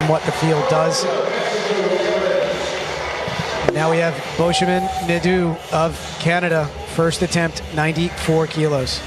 what the field does. Now we have Bochaman Nadeau of Canada. First attempt, 94 kilos.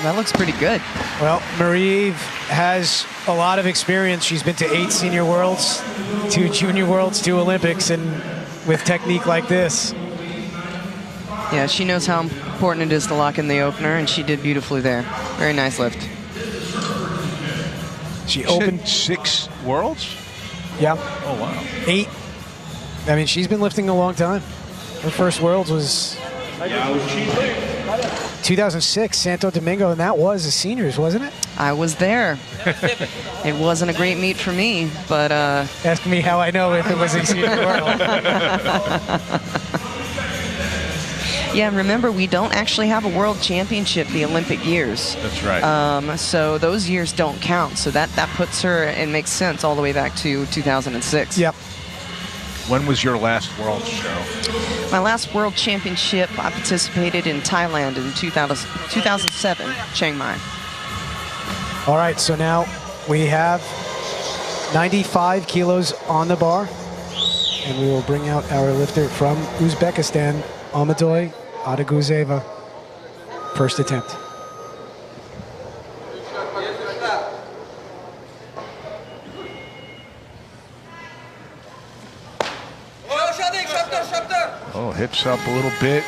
That looks pretty good. Well, Marie has a lot of experience. She's been to 8 senior worlds, 2 junior worlds, 2 Olympics, and with technique like this. Yeah, she knows how important it is to lock in the opener, and she did beautifully there. Very nice lift. She opened 6 worlds? Yeah. Oh, wow. 8. I mean, she's been lifting a long time. Her first worlds was 2006, Santo Domingo, and that was the seniors, wasn't it? I was there. It wasn't a great meet for me, but... Ask me how I know if it was a senior world. Yeah, remember, we don't actually have a world championship the Olympic years. That's right. So those years don't count. So that puts her, and makes sense, all the way back to 2006. Yep. When was your last world show? My last world championship, I participated in Thailand in 2007, Chiang Mai. All right, so now we have 95 kilos on the bar, and we will bring out our lifter from Uzbekistan, Amadoy Adaguzeva. First attempt. Oh, hips up a little bit.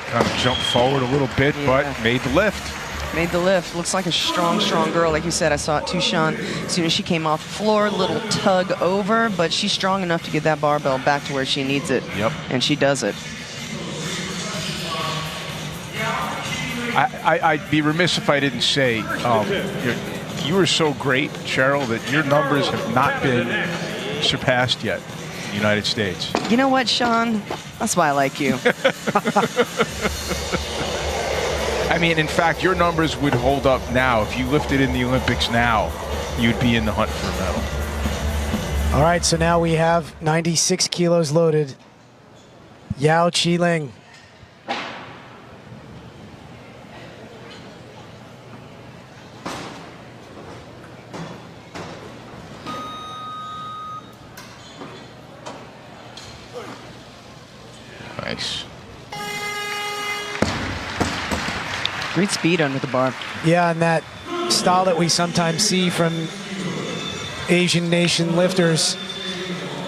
Kind of jumped forward a little bit, but made the lift. Made the lift. Looks like a strong, strong girl. Like you said, I saw it too, Sean. As soon as she came off the floor, little tug over, but she's strong enough to get that barbell back to where she needs it. Yep. And she does it. I'd be remiss if I didn't say you were so great, Cheryl, that your numbers have not been surpassed yet in the United States. You know what, Sean? That's why I like you. I mean, in fact, your numbers would hold up now. If you lifted in the Olympics now, you'd be in the hunt for a medal. All right, so now we have 96 kilos loaded. Yao Qiling. Nice. Great speed under the bar. Yeah, and that style that we sometimes see from Asian nation lifters,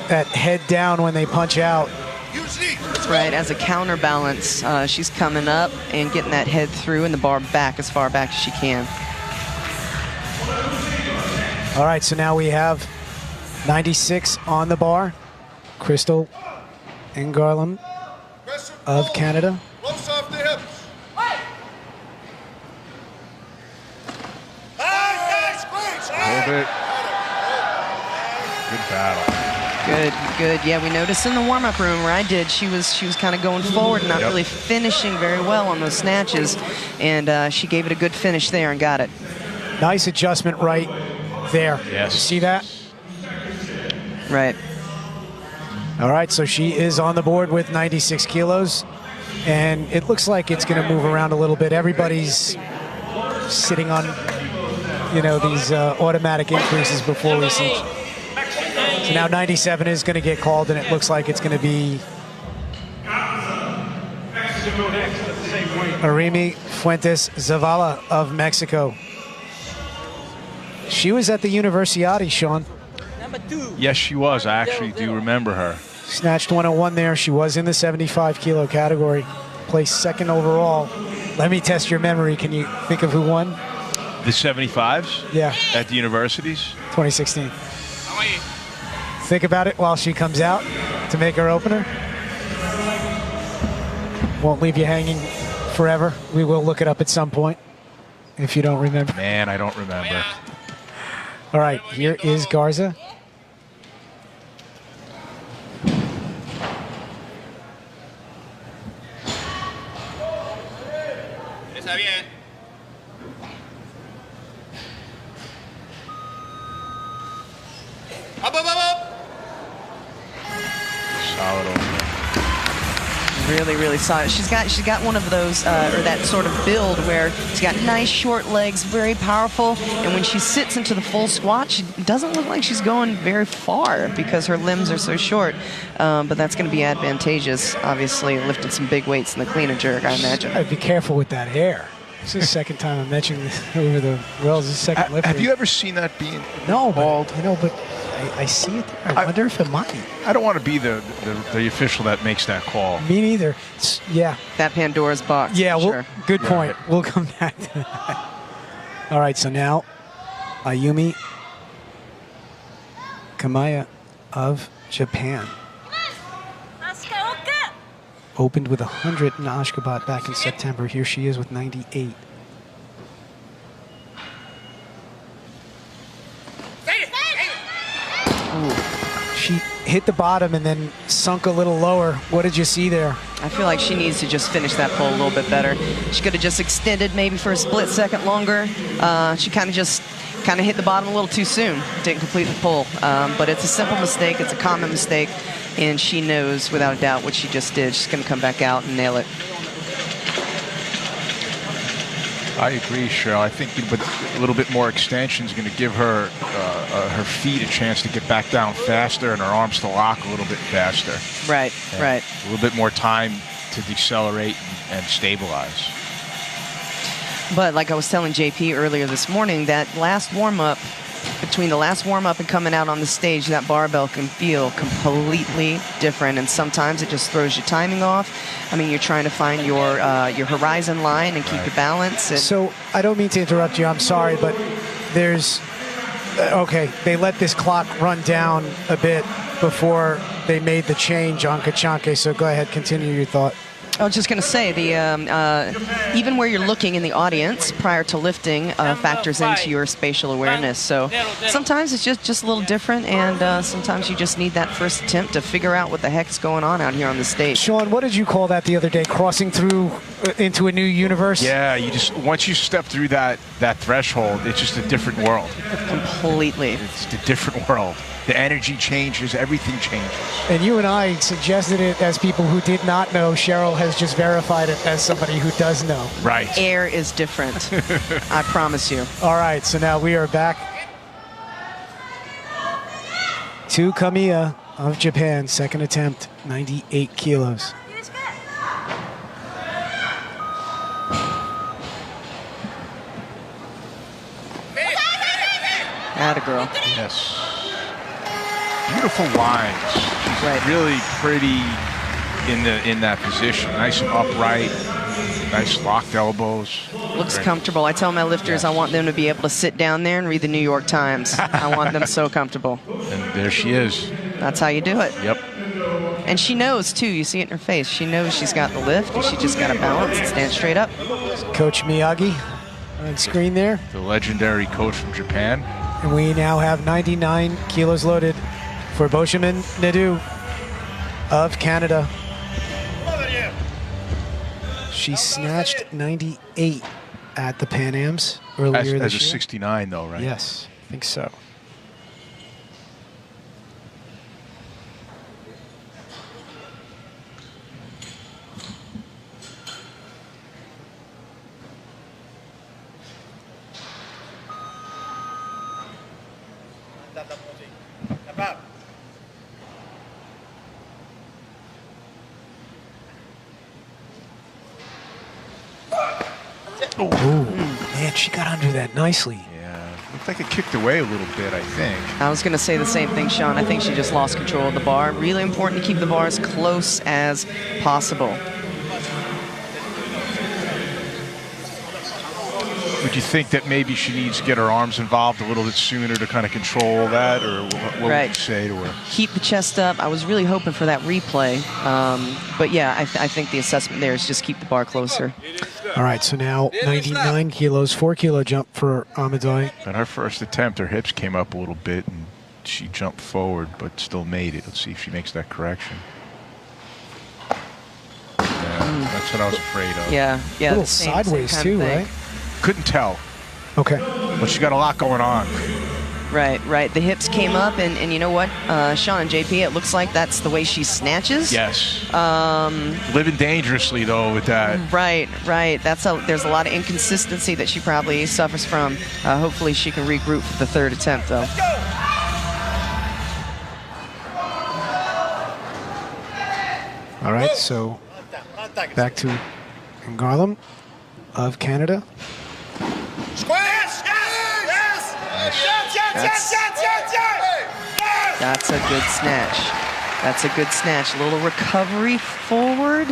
that head down when they punch out. That's right. As a counterbalance, she's coming up and getting that head through and the bar back as far back as she can. All right, so now we have 96 on the bar. Crystal Ngarlam of Canada. Close off the hips. Hold it. Good battle. Good, good. Yeah, we noticed in the warm-up room where I did, she was kind of going forward and not really finishing very well on those snatches, and she gave it a good finish there and got it. Nice adjustment right there. Yes. You see that? Right. All right, so she is on the board with 96 kilos, and it looks like it's going to move around a little bit. Everybody's sitting on, you know, these automatic increases before we see. So now 97 is going to get called, and it looks like it's going to be Arimi Fuentes Zavala of Mexico. She was at the Universiade, Sean. Yes, she was. I actually do remember her. Snatched 101 there. She was in the 75 kilo category. Placed second overall. Let me test your memory. Can you think of who won? The 75s? Yeah. At the universities? 2016. Think about it while she comes out to make her opener. Won't leave you hanging forever. We will look it up at some point if you don't remember. Man, I don't remember. All right, here is Garza. Está bien. Up, up, up, up. Solid over there. Really, really solid. She's got one of those, or that sort of build where she's got nice short legs, very powerful, and when she sits into the full squat, she doesn't look like she's going very far because her limbs are so short. But that's going to be advantageous, obviously, lifting some big weights in the clean and jerk, I imagine. I'd be careful with that hair. This is the second time I'm mentioning this over the rails. This is the second lifter. Have you ever seen that being No, bald? but, but I see it there. I wonder if it might. I don't want to be the official that makes that call. Me neither. Yeah. That Pandora's box. Yeah, sure. Good point. Yeah. We'll come back to that. All right, so now Ayumi Kamaya of Japan. Opened with 100 in Ashgabat back in September. Here she is with 98. Ooh. She hit the bottom and then sunk a little lower. What did you see there? I feel like she needs to just finish that pull a little bit better. She could have just extended maybe for a split second longer. She kind of hit the bottom a little too soon. Didn't complete the pull. But it's a simple mistake. It's a common mistake. And she knows without a doubt what she just did. She's going to come back out and nail it. I agree, Cheryl. I think with a little bit more extension is going to give her her feet a chance to get back down faster and her arms to lock a little bit faster. Right, right. A little bit more time to decelerate and stabilize. But like I was telling JP earlier this morning, that last warm-up, between the last warm-up and coming out on the stage, that barbell can feel completely different, and sometimes it just throws your timing off. I mean, you're trying to find your horizon line and keep your balance. And so I don't mean to interrupt you. I'm sorry, but there's okay. They let this clock run down a bit before they made the change on Kachanke. So go ahead, continue your thought. I was just going to say, even where you're looking in the audience prior to lifting factors into your spatial awareness. So sometimes it's just a little different, and sometimes you just need that first attempt to figure out what the heck's going on out here on the stage. Sean, what did you call that the other day? Crossing through into a new universe? Yeah, once you step through that threshold, it's just a different world. Completely. It's a different world. The energy changes, everything changes. And you and I suggested it as people who did not know. Cheryl has just verified it as somebody who does know. Right. Air is different. I promise you. All right, so now we are back to Kamiya of Japan. Second attempt, 98 kilos. Atta girl. Yes. Beautiful lines. She's right. Really pretty in that position. Nice and upright. Nice locked elbows. Looks Great. comfortable. I tell my lifters I want them to be able to sit down there and read the New York Times. I want them so comfortable. And there she is. That's how you do it. Yep. And she knows, too. You see it in her face. She knows she's got the lift, and she just got to balance and stand straight up. Coach Miyagi on screen there. The legendary coach from Japan. And we now have 99 kilos loaded for Boshaman Nadu of Canada. She snatched 98 at the Pan Ams earlier this year. As a 69, though, right? Yes, I think so. Oh, man, she got under that nicely. Yeah. Looked like it kicked away a little bit, I think. I was going to say the same thing, Sean. I think she just lost control of the bar. Really important to keep the bar as close as possible. Would you think that maybe she needs to get her arms involved a little bit sooner to kind of control that, or what would you say to her? Keep the chest up. I was really hoping for that replay. But yeah, I think the assessment there is just keep the bar closer. All right, so now 99 kilos, 4-kilo jump for Amadoi. On her first attempt, her hips came up a little bit, and she jumped forward, but still made it. Let's see if she makes that correction. Yeah, that's what I was afraid of. Yeah, A little same sideways kind too, of thing. right? Couldn't tell, Okay. but she got a lot going on. Right. The hips came up, and you know what, Sean and JP, it looks like that's the way she snatches. Yes. Living dangerously, though, with that. Right. There's a lot of inconsistency that she probably suffers from. Hopefully she can regroup for the third attempt, though. All right, so back to Garland of Canada. That's a good snatch. A little recovery forward,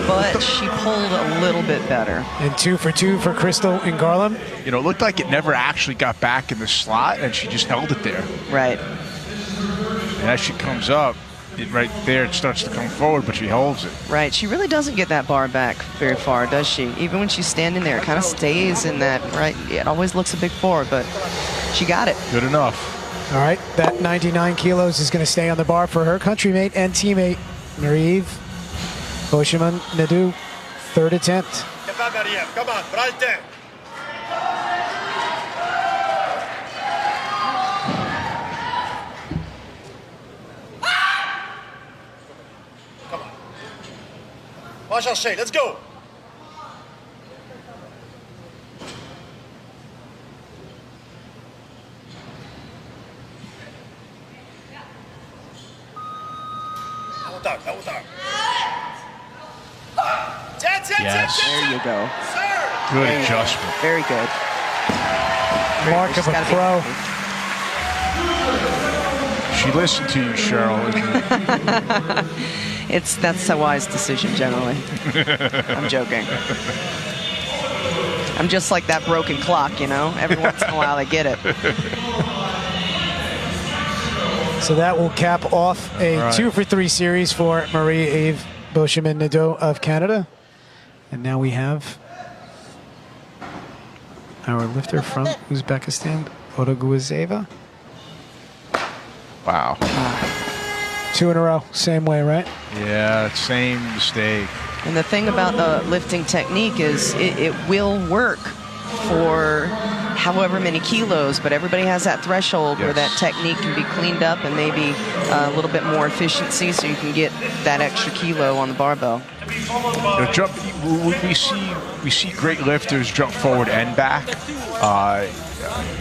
but she pulled a little bit better. And 2 for 2 for Crystal in Garland. You know, it looked like it never actually got back in the slot, and she just held it there. Right. And as she comes up, right there, it starts to come forward, but she holds it. Right. She really doesn't get that bar back very far, does she? Even when she's standing there, it kind of stays in that, right? It always looks a big forward, but she got it. Good enough. All right, that 99 kilos is going to stay on the bar for her countrymate and teammate, Marie-Eve Beauchemin Nadeau, third attempt. Come on, Bralter. Come on. Va chercher, let's go. Yes. There you go. Good adjustment. Very good. Mark of a pro. She listened to you, Cheryl. That's a wise decision generally. I'm joking. I'm just like that broken clock, you know. Every once in a while I get it. So that will cap off a 2 for 3 series for Marie-Eve Beauchemin Nadeau of Canada. And now we have our lifter from Uzbekistan, Odoguizeva. Wow. 2 in a row, same way, right? Yeah, same mistake. And the thing about the lifting technique is it will work for however many kilos, but everybody has that threshold where that technique can be cleaned up and maybe a little bit more efficiency so you can get that extra kilo on the barbell. You know, we see great lifters jump forward and back.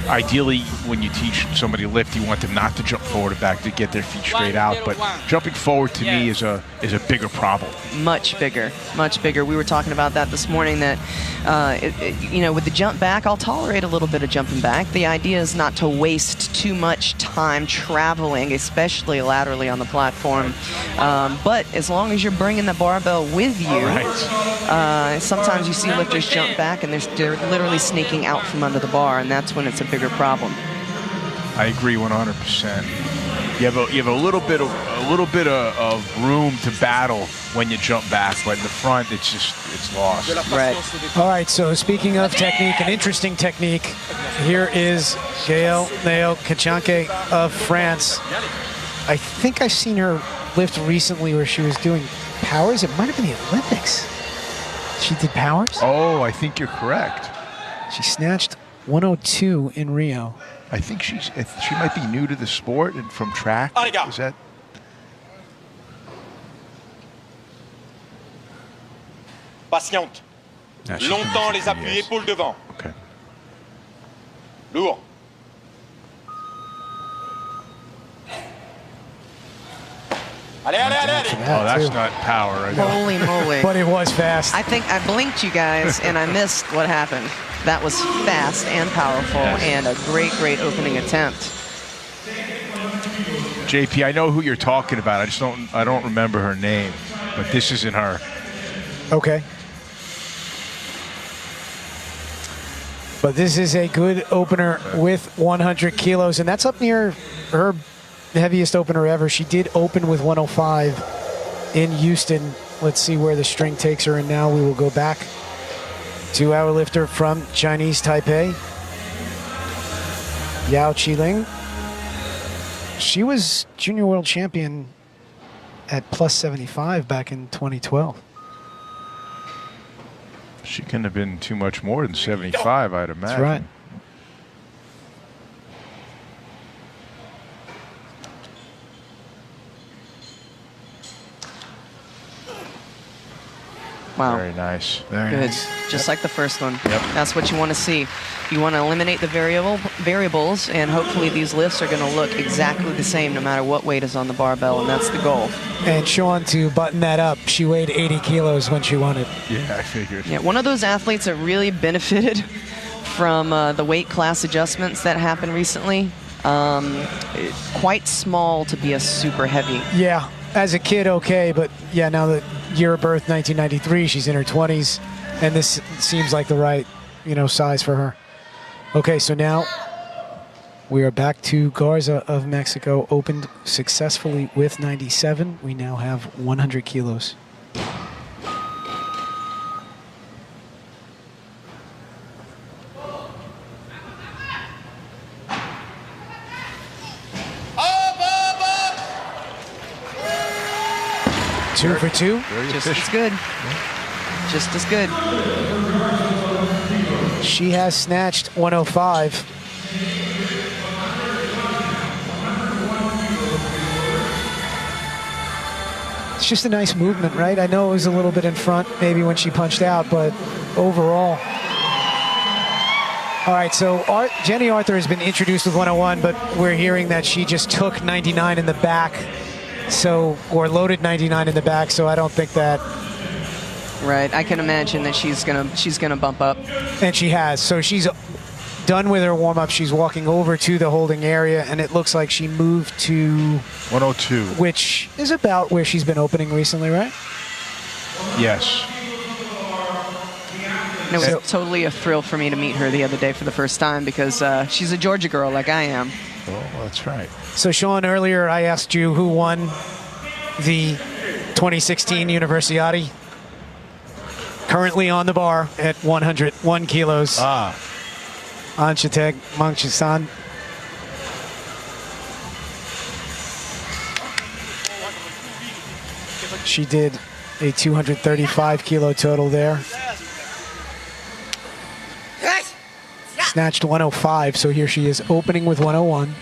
Ideally, when you teach somebody to lift, you want them not to jump forward and back to get their feet straight out. But jumping forward to me is a bigger problem. Much bigger, much bigger. We were talking about that this morning. That you know, with the jump back, I'll tolerate a little bit of jumping back. The idea is not to waste too much time traveling, especially laterally on the platform. But as long as you're bringing the barbell with you, sometimes you see lifters jump back and they're literally sneaking out from under the bar, and that's when it's a bigger problem. I agree 100%. You have a little bit of room to battle when you jump back, but in the front it's lost. Right. All right, so speaking of technique, an interesting technique, here is Gaëlle Néo-Kachanke of France. I think I've seen her lift recently where she was doing powers. It might have been the Olympics. She did powers? Oh, I think you're correct. She snatched 102 in Rio. I think she might be new to the sport and from track. Is that? Patiente. Longtemps les appuis, épaules devant. Okay. Lourd. Allez, allez, allez, allez. Oh, that's not power. Right? Holy moly. But it was fast. I think I blinked, you guys, and I missed what happened. That was fast and powerful, and a great, great opening attempt. JP, I know who you're talking about. I don't remember her name, but this isn't her. Okay. But this is a good opener with 100 kilos, and that's up near her heaviest opener ever. She did open with 105 in Houston. Let's see where the string takes her, and now we will go back 2-hour lifter from Chinese Taipei, Yao Qiling. She was junior world champion at plus 75 back in 2012. She couldn't have been too much more than 75, I'd imagine. That's right. Wow. Very nice. Very Good. nice. Just like the first one. Yep. That's what you want to see. You want to eliminate the variables, and hopefully these lifts are going to look exactly the same no matter what weight is on the barbell, and that's the goal. And Sean, to button that up, she weighed 80 kilos when she won it. Yeah, I figured. Yeah, one of those athletes that really benefited from the weight class adjustments that happened recently. Quite small to be a super heavy. Yeah, as a kid, okay, but yeah, now the year of birth, 1993, she's in her 20s, and this seems like the right, size for her. Okay, so now we are back to Garza of Mexico, opened successfully with 97. We now have 100 kilos. Two for two. Very Just as efficient. good. Just as good. She has snatched 105. It's just a nice movement, right? I know it was a little bit in front maybe when she punched out, but overall. All right, so Jenny Arthur has been introduced with 101, but we're hearing that she just took 99 in the back, or loaded 99 in the back, so I don't think that. Right, I can imagine that she's gonna bump up. And she has. So she's done with her warm-up. She's walking over to the holding area, and it looks like she moved to 102. which is about where she's been opening recently, right? Yes. And it was totally a thrill for me to meet her the other day for the first time because she's a Georgia girl like I am. Oh, that's right. So Sean, earlier I asked you who won the 2016 Universiade. Currently on the bar at 101 kilos. Anchiteg Mangchisan. She did a 235 kilo total there. Snatched 105, so here she is opening with 101.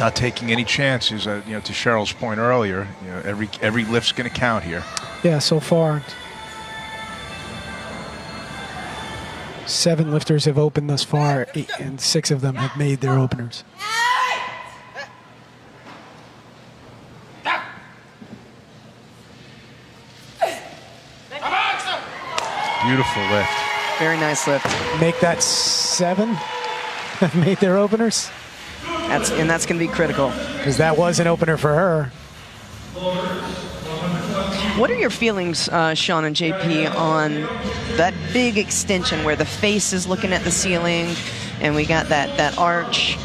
Not taking any chances, to Cheryl's point earlier. Every lift's going to count here. Yeah, so far 7 lifters have opened thus far, and 6 of them have made their openers. Beautiful lift. Very nice lift. Make that 7 have made their openers, That's going to be critical. because that was an opener for her. What are your feelings, Sean and JP, on that big extension where the face is looking at the ceiling and we got that arch?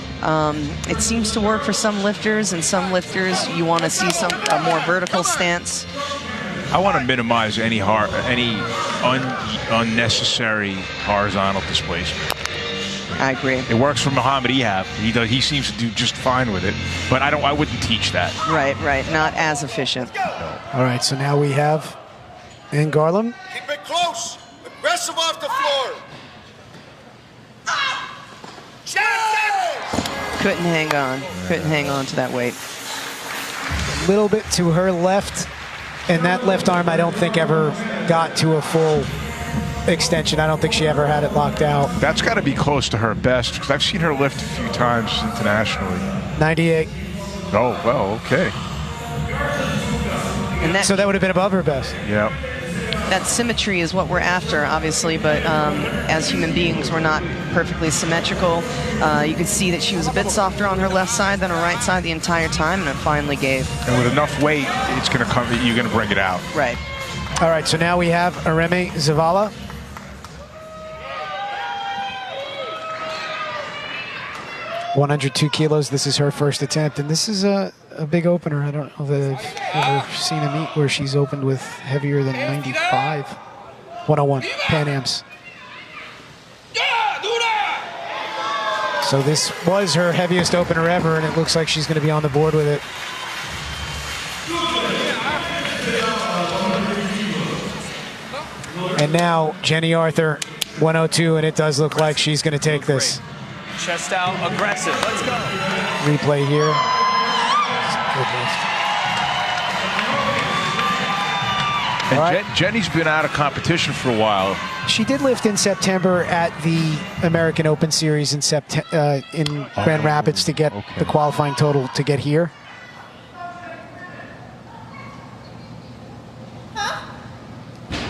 It seems to work for some lifters, and some lifters you want to see a more vertical stance. I want to minimize any unnecessary horizontal displacement. I agree. It works for Muhammad Ehab. He seems to do just fine with it, but I wouldn't teach that. Right. Not as efficient. All right, so now we have Ann Garland. Keep it close. Aggressive off the floor. Couldn't hang on. Couldn't hang on to that weight. A little bit to her left, and that left arm I don't think ever got to a full extension. I don't think she ever had it locked out. That's got to be close to her best, because I've seen her lift a few times internationally. 98. Oh, well, okay. And So that would have been above her best. Yeah. that symmetry is what we're after, obviously, but as human beings, we're not perfectly symmetrical. You could see that she was a bit softer on her left side than her right side the entire time, and it finally gave. And with enough weight, it's going to come. You're going to bring it out. Right. All right, so now we have Areme Zavala. (102 kilos). This is her first attempt, and this is a a big opener. I don't know that I've ever seen a meet where she's opened with heavier than 95. 101, Pan Ams. So this was her heaviest opener ever, and it looks like she's going to be on the board with it. And now Jenny Arthur, 102, and it does look like she's going to take this. Chest out, aggressive. Let's go. Replay here. And Right. Jenny's been out of competition for a while. She did lift in September at the American Open Series in Grand Rapids to get the qualifying total to get here.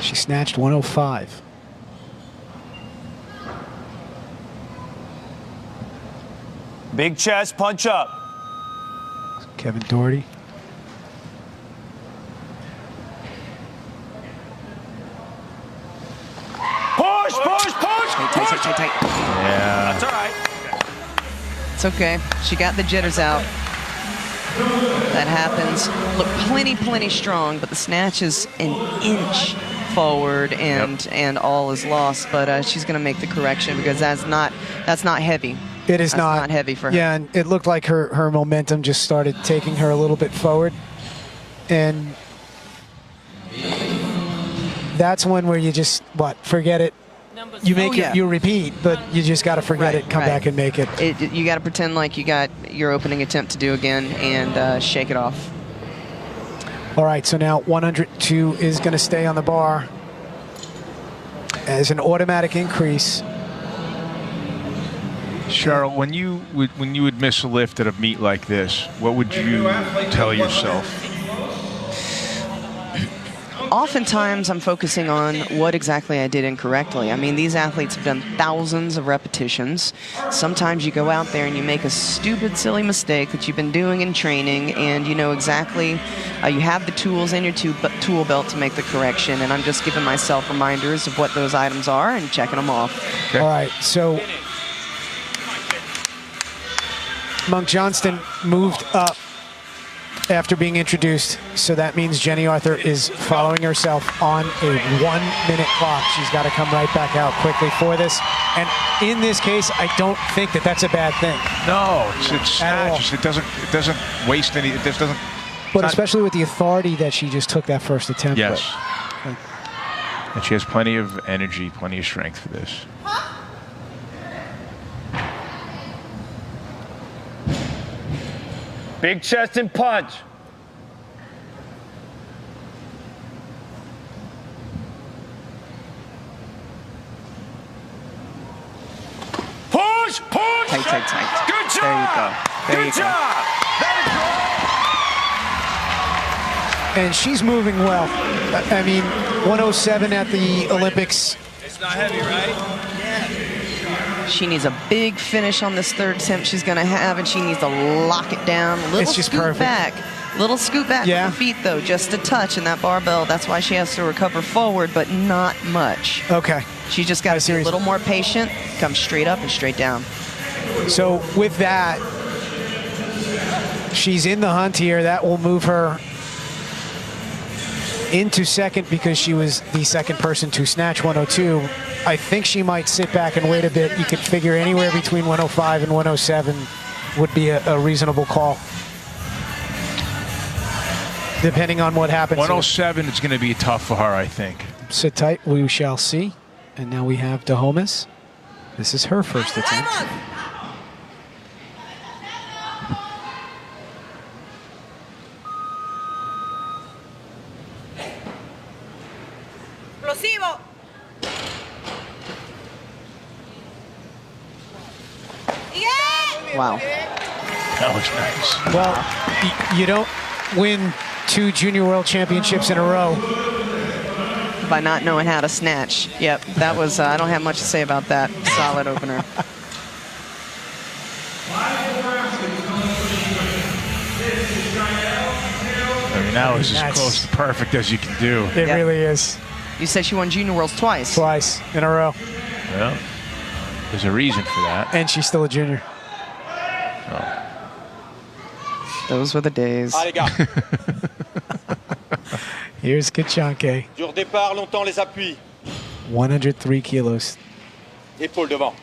She snatched 105. Big chest, punch up. Kevin Doherty. Push, push, push, push. Tight. Yeah. That's all right. It's okay. She got the jitters out. That happens. Look, plenty strong, but the snatch is an inch forward, and all is lost. But she's going to make the correction because that's not heavy. It is That's not heavy for her. Yeah, and it looked like her momentum just started taking her a little bit forward. And that's one where you just, forget it. You make it, you repeat, but you just got to forget it, come back and make it. You got to pretend like you got your opening attempt to do again and shake it off. All right, so now 102 is going to stay on the bar as an automatic increase. Cheryl, when you would miss a lift at a meet like this, what would you tell yourself? Oftentimes, I'm focusing on what exactly I did incorrectly. I mean, these athletes have done thousands of repetitions. Sometimes you go out there and you make a stupid, silly mistake that you've been doing in training, and you know exactly, you have the tools in your tool belt to make the correction, and I'm just giving myself reminders of what those items are and checking them off. Okay. All right, so Monk Johnston moved up after being introduced, so that means Jenny Arthur is following herself on a 1-minute clock. She's got to come right back out quickly for this, and in this case, I don't think that that's a bad thing. No, it's snatches. It doesn't waste any. It just doesn't. But especially with the authority that she just took that first attempt. Yes, and she has plenty of energy, plenty of strength for this. Big chest and punch. Push, push. Tight. Good job. There you go. Good job. And she's moving well. I mean, 107 at the Olympics. It's not heavy, right? She needs a big finish on this third attempt she's going to have, and she needs to lock it down. It's just perfect. Little scoot back with her feet, though, just a touch in that barbell. That's why she has to recover forward, but not much. Okay. She just got to be a little more patient, come straight up and straight down. So with that, she's in the hunt here. That will move her into second because she was the second person to snatch 102. I think she might sit back and wait a bit. You could figure anywhere between 105 and 107 would be a reasonable call, depending on what happens. 107 is going to be tough for her, I think. Sit tight, we shall see. And now we have Dahomas. This is her first attempt. Explosivo. Wow. That was nice. Well, you don't win 2 Junior World Championships in a row by not knowing how to snatch. Yep, that was, I don't have much to say about that. Solid opener. I mean, that was as close to perfect as you can do. It really is. You said she won Junior Worlds twice. Twice in a row. Well, there's a reason for that. And she's still a junior. Oh. Those were the days. Allez, gars. Here's Kachanke, Dur départ, longtemps les appuis. 103 kilos. Épaule devant.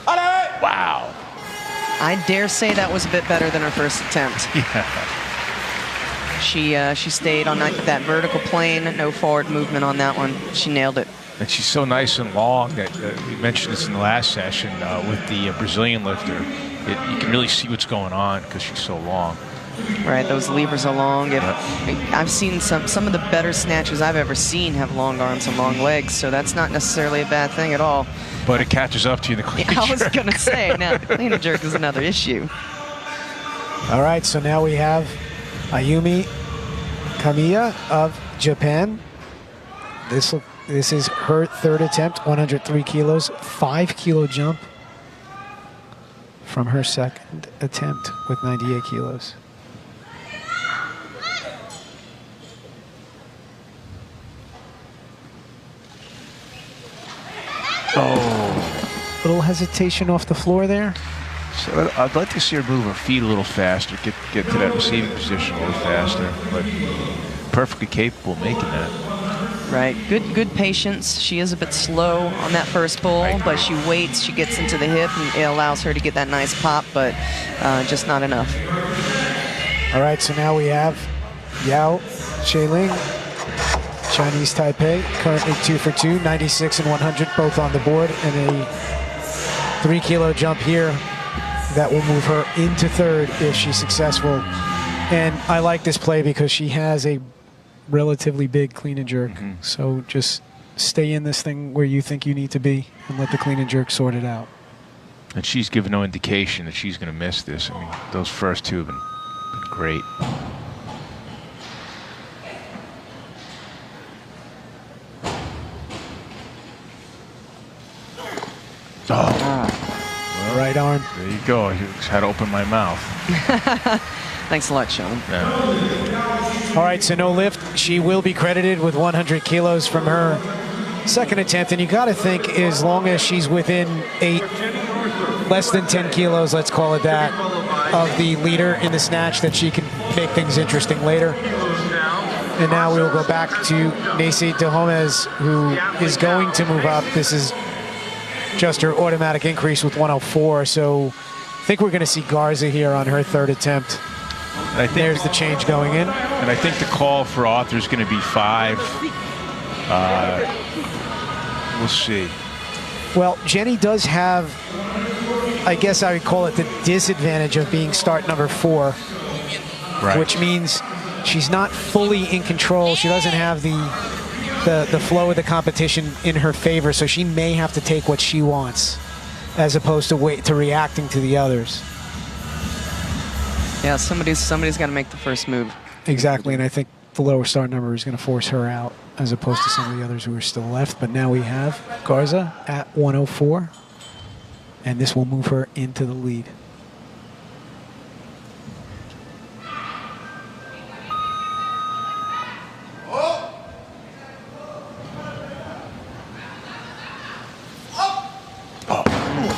Allez! Wow. I dare say that was a bit better than her first attempt. She stayed on that vertical plane, no forward movement on that one. She nailed it. And she's so nice and long that we mentioned this in the last session with the Brazilian lifter. You can really see what's going on because she's so long. Right, those levers are long. I've seen some of the better snatchers I've ever seen have long arms and long legs, so that's not necessarily a bad thing at all. But it catches up to you in the clean and I was jerk. going to say, now the clean and jerk is another issue. All right, so now we have Ayumi Kamiya of Japan. This is her third attempt, 103 kilos, 5 kilo jump from her second attempt with 98 kilos. Oh. Little hesitation off the floor there. So I'd like to see her move her feet a little faster, get to that receiving position a little faster, but perfectly capable of making that. Right, good patience. She is a bit slow on that first pull, but she waits, she gets into the hip, and it allows her to get that nice pop, but just not enough. All right, so now we have Yao Sheiling, Chinese Taipei, currently 2 for 2, 96 and 100, both on the board, and a 3 kilo jump here that will move her into third if she's successful. And I like this play because she has a relatively big clean and jerk. So just stay in this thing where you think you need to be and let the clean and jerk sort it out. And she's given no indication that she's going to miss this. I mean, those first two have been great. Right arm. There you go. I just had to open my mouth. Thanks a lot, Sean. Yeah. All right, so no lift. She will be credited with 100 kilos from her second attempt. And you got to think, as long as she's within 8, less than 10 kilos, let's call it that, of the leader in the snatch, that she can make things interesting later. And now we will go back to Nacy Dehomez, who is going to move up. This is just her automatic increase with 104. So I think we're going to see Garza here on her third attempt. And I think there's the change going in. And I think the call for Arthur is going to be 5. We'll see. Well, Jenny does have, I guess I would call it the disadvantage of being start number 4, right, which means she's not fully in control. She doesn't have the flow of the competition in her favor, so she may have to take what she wants as opposed to reacting to the others. Yeah, somebody's got to make the first move. Exactly, and I think the lower start number is going to force her out as opposed to some of the others who are still left. But now we have Garza at 104, and this will move her into the lead.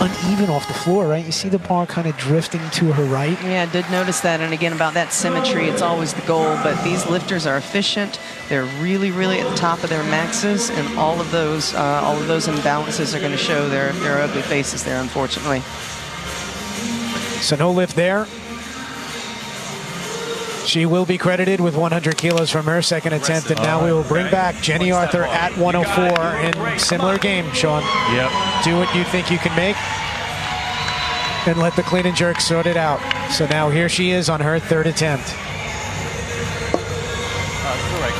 Uneven off the floor, right? You see the bar kind of drifting to her right. Yeah, I did notice that. And again, about that symmetry, it's always the goal. But these lifters are efficient. They're really, really at the top of their maxes, and all of those imbalances are going to show their ugly faces there, unfortunately. So no lift there. She will be credited with 100 kilos from her second attempt, and now we will bring back Jenny Arthur at 104 in similar game, Sean. Yep. Do what you think you can make and let the clean and jerk sort it out. So now here she is on her third attempt.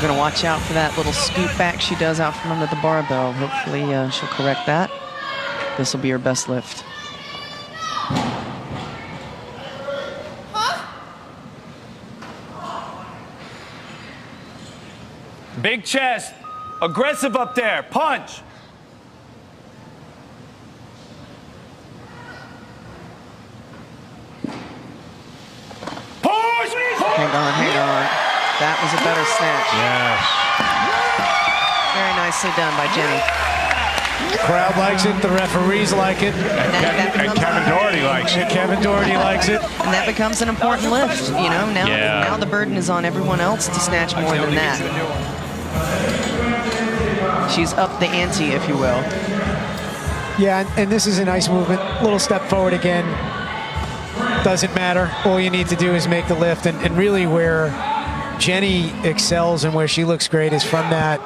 Going to watch out for that little scoop back she does out from under the barbell. Hopefully she'll correct that. This will be her best lift. Big chest. Aggressive up there. Punch. Hang on. That was a better snatch. Yes. Very nicely done by Jenny. The crowd likes it. The referees like it. And Kevin Doherty likes it. Kevin Doherty likes it. And that becomes an important lift. You know, now the burden is on everyone else to snatch more than that. She's up the ante, if you will. Yeah, and this is a nice movement. Little step forward again. Doesn't matter. All you need to do is make the lift. And really where Jenny excels and where she looks great is from that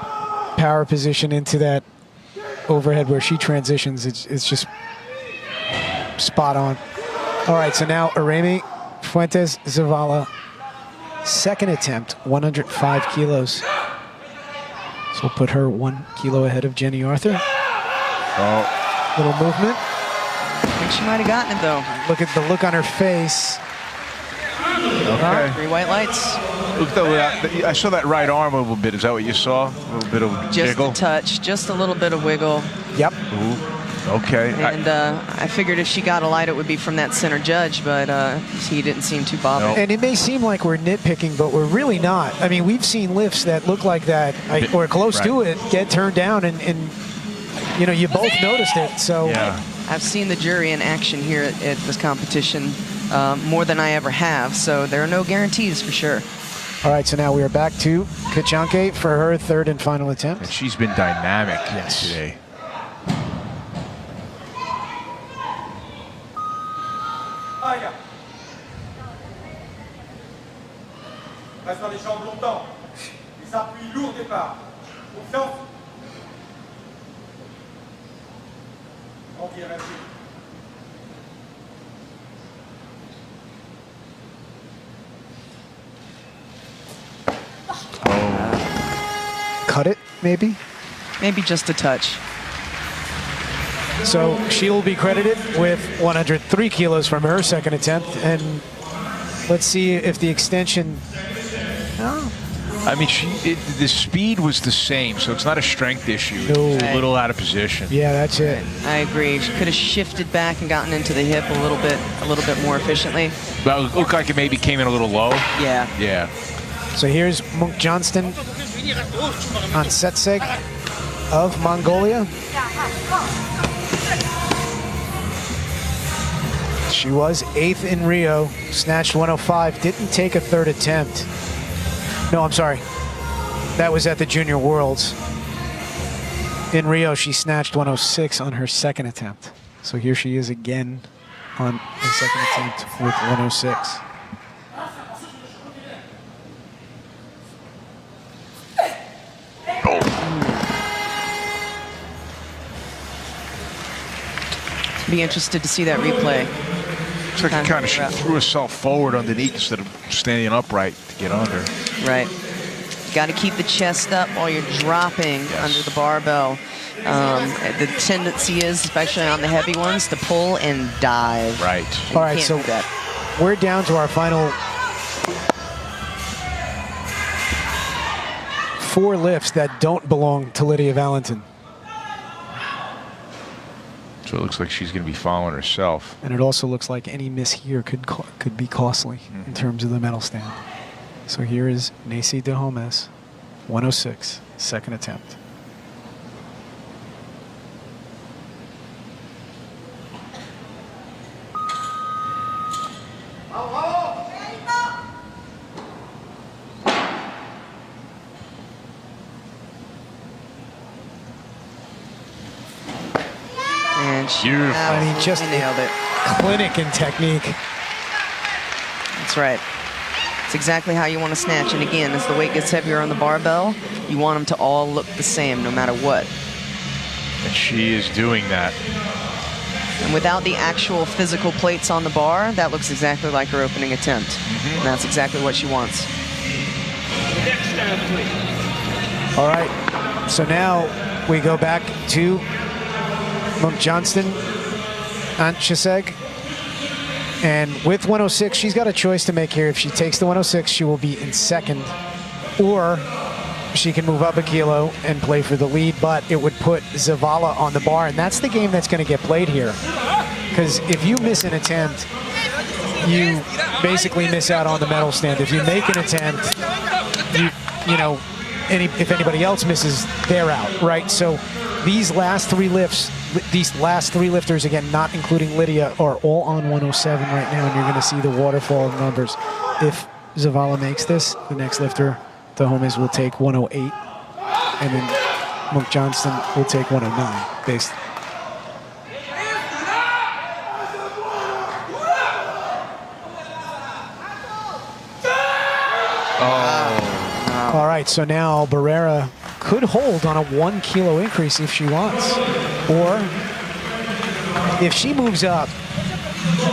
power position into that overhead where she transitions. It's just spot on. All right, so now Aremi Fuentes Zavala, second attempt, 105 kilos. So we'll put her 1 kilo ahead of Jenny Arthur. Oh. Little movement. I think she might have gotten it, though. Look at the look on her face. Okay. 3 white lights. Look, though, I saw that right arm a little bit. Is that what you saw? A little bit of jiggle? Just a touch, just a little bit of wiggle. Yep. Ooh. Okay. And I figured if she got a light, it would be from that center judge, but he didn't seem too bothered. And it may seem like we're nitpicking, but we're really not. I mean, we've seen lifts that look like that, or close to it, get turned down, and you know, you both noticed it. So Yeah. I've seen the jury in action here at this competition more than I ever have, so there are no guarantees for sure. All right, so now we are back to Kachanke for her third and final attempt. And she's been dynamic today. Aïe. Reste dans les jambes longtemps. Les appuis lourds au départ. Confiance. On vient là-dessus. Cut it, maybe? Maybe just a touch. So she'll be credited with 103 kilos from her second attempt, and let's see if the extension. Oh. I mean, the speed was the same, so it's not a strength issue. No. It's a little out of position. Yeah, that's it. I agree. She could have shifted back and gotten into the hip a little bit more efficiently. But it looked like it maybe came in a little low. Yeah. Yeah. So here's Munk Johnston on Setseg of Mongolia. She was 8th in Rio, snatched 105, didn't take a third attempt. No, I'm sorry. That was at the Junior Worlds. In Rio, she snatched 106 on her second attempt. So here she is again on the second attempt with 106. Be interested to see that replay. Looks like she kind of threw herself forward underneath instead of standing upright to get under. Right. Got to keep the chest up while you're dropping under the barbell. The tendency is, especially on the heavy ones, to pull and dive. Right. All right, so we're down to our final 4 lifts that don't belong to Lydia Valentin. So it looks like she's going to be following herself. And it also looks like any miss here could be costly in terms of the medal stand. So here is Nacy de Holmes, 106, second attempt. And she I mean, just nailed it. Clinic in technique. That's right. It's exactly how you want to snatch. And again, as the weight gets heavier on the barbell, you want them to all look the same no matter what. And she is doing that. And without the actual physical plates on the bar, that looks exactly like her opening attempt. And that's exactly what she wants. All right, so now we go back to Munk Johnston on Cheseg. And with 106, she's got a choice to make here. If she takes the 106, she will be in second. Or she can move up a kilo and play for the lead, but it would put Zavala on the bar. And that's the game that's going to get played here. Because if you miss an attempt, you basically miss out on the medal stand. If you make an attempt, you know, if anybody else misses, they're out, right? So these last 3 lifts, these last 3 lifters, again, not including Lydia, are all on 107 right now, and you're going to see the waterfall of numbers. If Zavala makes this, the next lifter, Dahomes, will take 108, and then Monk Johnston will take 109, based. All right, so now Barrera could hold on a 1 kilo increase if she wants. Or if she moves up,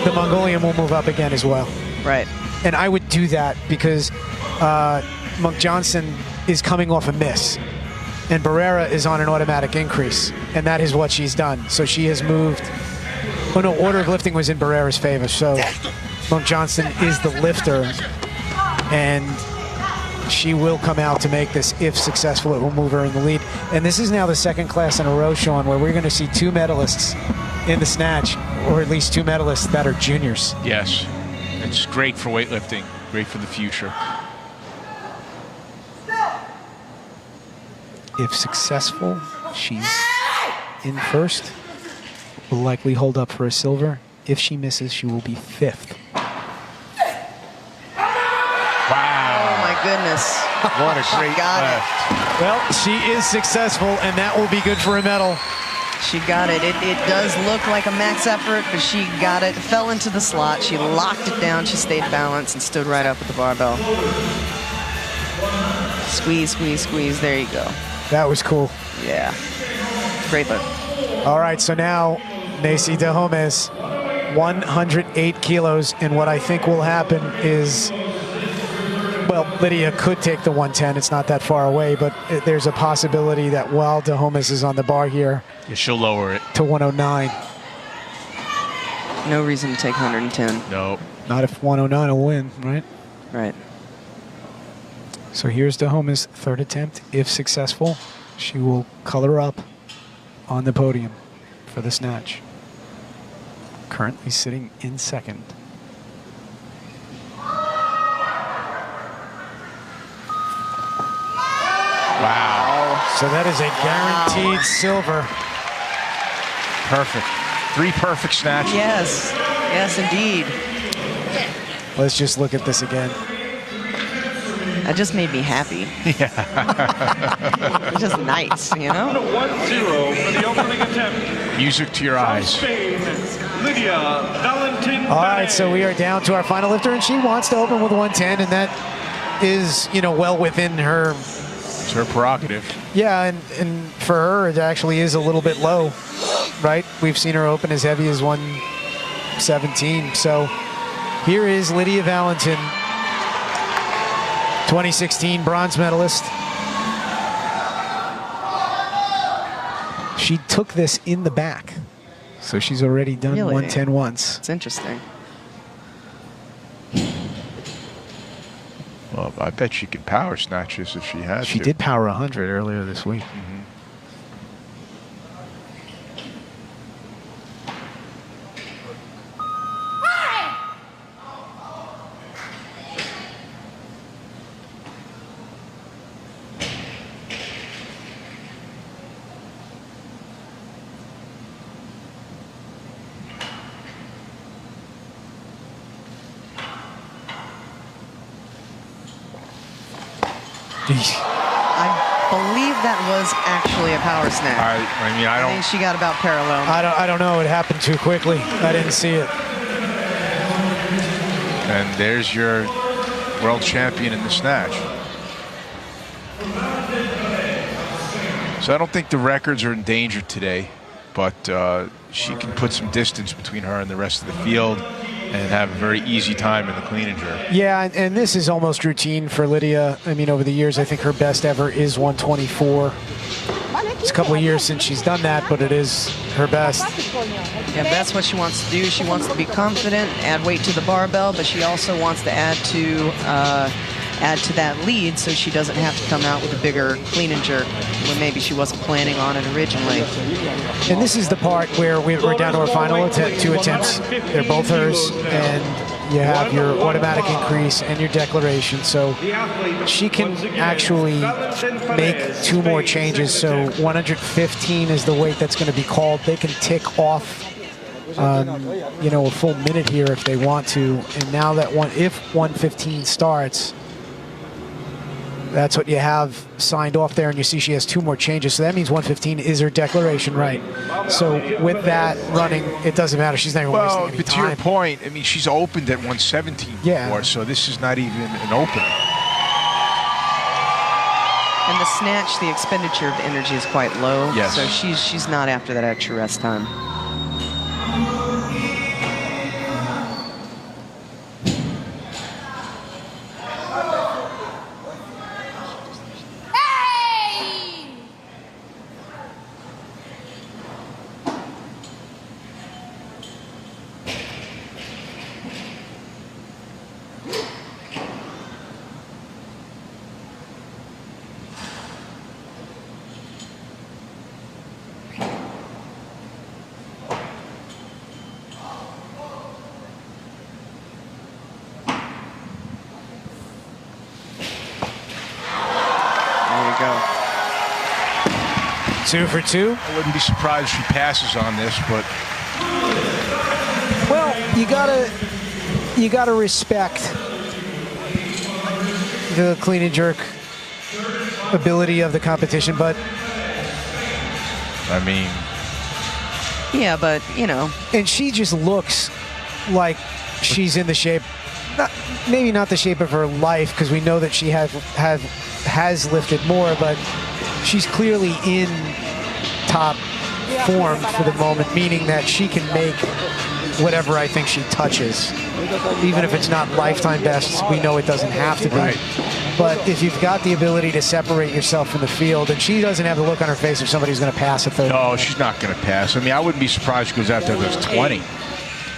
the Mongolian will move up again as well. Right. And I would do that because Monk Johnson is coming off a miss. And Barrera is on an automatic increase. And that is what she's done. So she has moved. Oh, no, order of lifting was in Barrera's favor. So Monk Johnson is the lifter. And she will come out to make this. If successful, it will move her in the lead. And this is now the 2nd class in a row, Sean, where we're going to see 2 medalists in the snatch, or at least 2 medalists that are juniors. Yes. It's great for weightlifting, great for the future. If successful, she's in first, will likely hold up for a silver. If she misses, she will be 5th. Goodness. What a great lift. Well, she is successful, and that will be good for a medal. She got it. It does look like a max effort, but she got it. Fell into the slot. She locked it down. She stayed balanced and stood right up with the barbell. Squeeze, squeeze, squeeze. There you go. That was cool. Yeah. Great lift. All right, so now Macy Dahomes, 108 kilos, and what I think will happen is, well, Lydia could take the 110. It's not that far away, but there's a possibility that while Dahomes is on the bar here, yeah, she'll lower it to 109. No reason to take 110. No. Not if 109 will win, right? Right. So here's Dahomes' 3rd attempt. If successful, she will color up on the podium for the snatch. Currently sitting in 2nd. Wow. So that is a guaranteed silver. Perfect. 3 perfect snatches. Yes. Yes, indeed. Let's just look at this again. That just made me happy. Yeah. It's just nice, you know? 1-0 for the opening attempt. Music to your eyes. Spain, Lydia Valentin. All right, so we are down to our final lifter, and she wants to open with 110, and that is, you know, well within her. It's her prerogative. Yeah, and for her, it actually is a little bit low, right? We've seen her open as heavy as 117. So here is Lydia Valentin, 2016 bronze medalist. She took this in the back, so she's already done Really? 110 once. It's interesting. Well, I bet she could power snatch this if she had She to. did power 100 earlier this week. I believe that was actually a power snatch. I mean, I I don't. think she got about parallel. I don't know. It happened too quickly. I didn't see it. And there's your world champion in the snatch. So I don't think the records are in danger today, but she can put some distance between her and the rest of the field and have a very easy time in the clean and jerk. Yeah, and this is almost routine for Lydia. I mean, over the years, I think her best ever is 124. It's a couple of years since she's done that, but it is her best. Yeah, that's what she wants to do. She wants to be confident, add weight to the barbell, but she also wants to add to that lead so she doesn't have to come out with a bigger clean and jerk when maybe she wasn't planning on it originally. And this is the part where we're down to our final 2 attempts. They're both hers, and you have your automatic increase and your declaration. So she can actually make 2 more changes. So 115 is the weight that's going to be called. They can tick off, you know, a full minute here if they want to. And now that if 115 starts, that's what you have signed off there, and you see she has 2 more changes. So that means 115 is her declaration, right? So with that running, it doesn't matter. She's not even wasting any but to time. your point, I mean, she's opened at 117 before, so this is not even an opener. And the snatch, the expenditure of energy is quite low. Yes. So she's not after that extra rest time. There you go. 2 for 2. I wouldn't be surprised if she passes on this, but Well, you gotta respect the clean and jerk ability of the competition, but I mean, Yeah, but, you know. and she just looks like she's in the shape, maybe not the shape of her life, because we know that she has lifted more, but she's clearly in top form for the moment, meaning that she can make whatever I think she touches. Even if it's not lifetime best, we know it doesn't have to be. Right. But if you've got the ability to separate yourself from the field, and she doesn't have the look on her face if somebody's going to pass at 30. no, she's not going to pass. I mean, I wouldn't be surprised if she goes after those 20.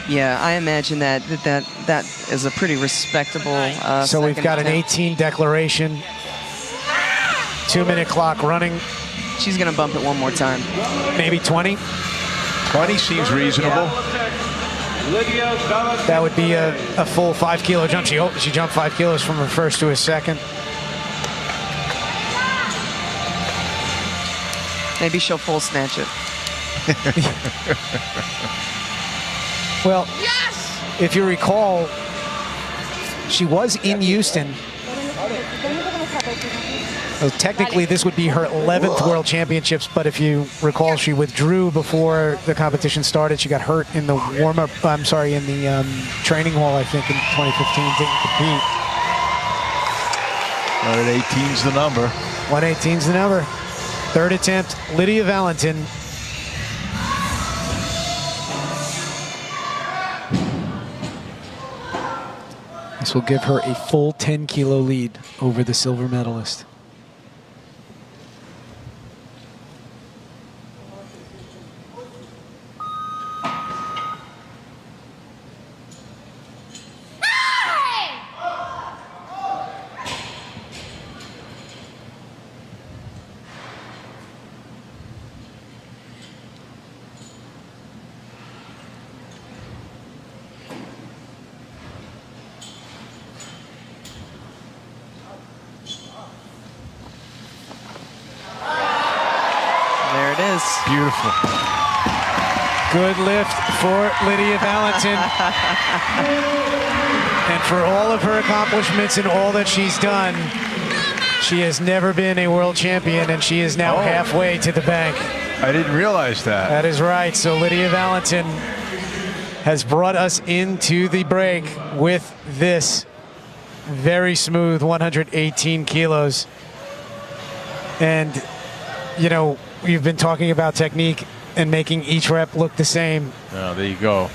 Yeah, I imagine that is a pretty respectable. So we've second got an attempt. 18 declaration, 2-minute clock running, She's going to bump it one more time. maybe 20. 20 seems reasonable. Lydia Valentin. That would be a full 5 kilo jump. She jumped 5 kilos from her first to her second. Maybe she'll full snatch it. Well, if you recall, she was in Houston. Well, technically, this would be her 11th World Championships, but if you recall, she withdrew before the competition started. She got hurt in the warm-up, in the training hall, I think, in 2015, didn't compete. 118's the number. 118's the number. Third attempt, Lydia Valentin. This will give her a full 10-kilo lead over the silver medalist. There it is. Beautiful. Good lift for Lydia Valentin. And for all of her accomplishments and all that she's done, she has never been a world champion, and she is now halfway to the bank. I didn't realize that. That is right. So Lydia Valentin has brought us into the break with this very smooth 118 kilos. And, you know, we've been talking about technique and making each rep look the same. Oh, there you go.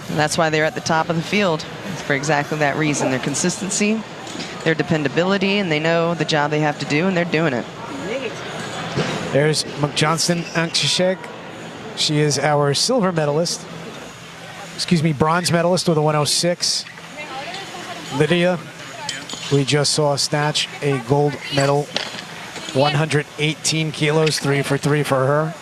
And that's why they're at the top of the field. It's for exactly that reason. Their consistency, their dependability, and they know the job they have to do, and they're doing it. There's McJohnston Ankshishek. She is our silver medalist. Bronze medalist with a 106. Lydia, we just saw snatch a gold medal. 118 kilos, 3 for 3 for her.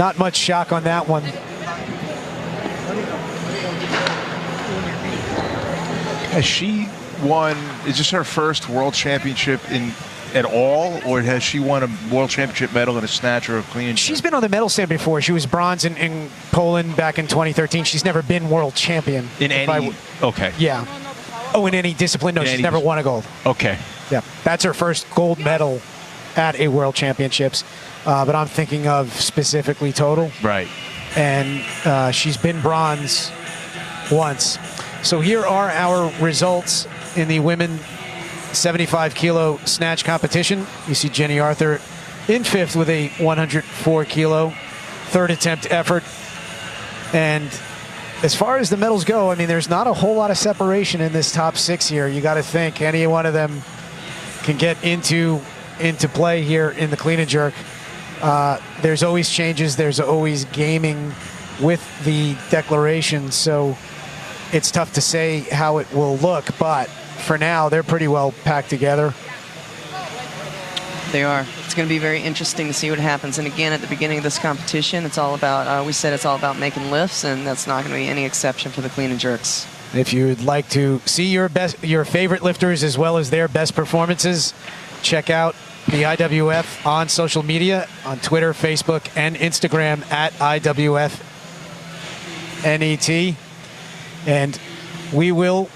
not much shock on that one. Has she won, is this her first world championship at all, or has she won a world championship medal in a snatch or a clean and jerk? She's been on the medal stand before. She was bronze in Poland back in 2013. She's never been world champion. In any, okay. Yeah. Oh, in any discipline? No, she's never won a gold. Okay. Yeah, that's her first gold medal at a world championships. But I'm thinking of specifically total. Right. And she's been bronze once. So here are our results in the women 75 kilo snatch competition. You see Jenny Arthur in 5th with a 104 kilo third attempt effort. And as far as the medals go, I mean, there's not a whole lot of separation in this top 6 here. You got to think any one of them can get into play here in the clean and jerk. There's always changes. There's always gaming with the declaration. So it's tough to say how it will look, but for now, they're pretty well packed together. They are. It's going to be very interesting to see what happens. And again, at the beginning of this competition, it's all about, we said it's all about making lifts, and that's not going to be any exception for the clean and jerks. If you'd like to see your favorite lifters as well as their best performances, check out the IWF on social media, on Twitter, Facebook, and Instagram at IWFNET. And we will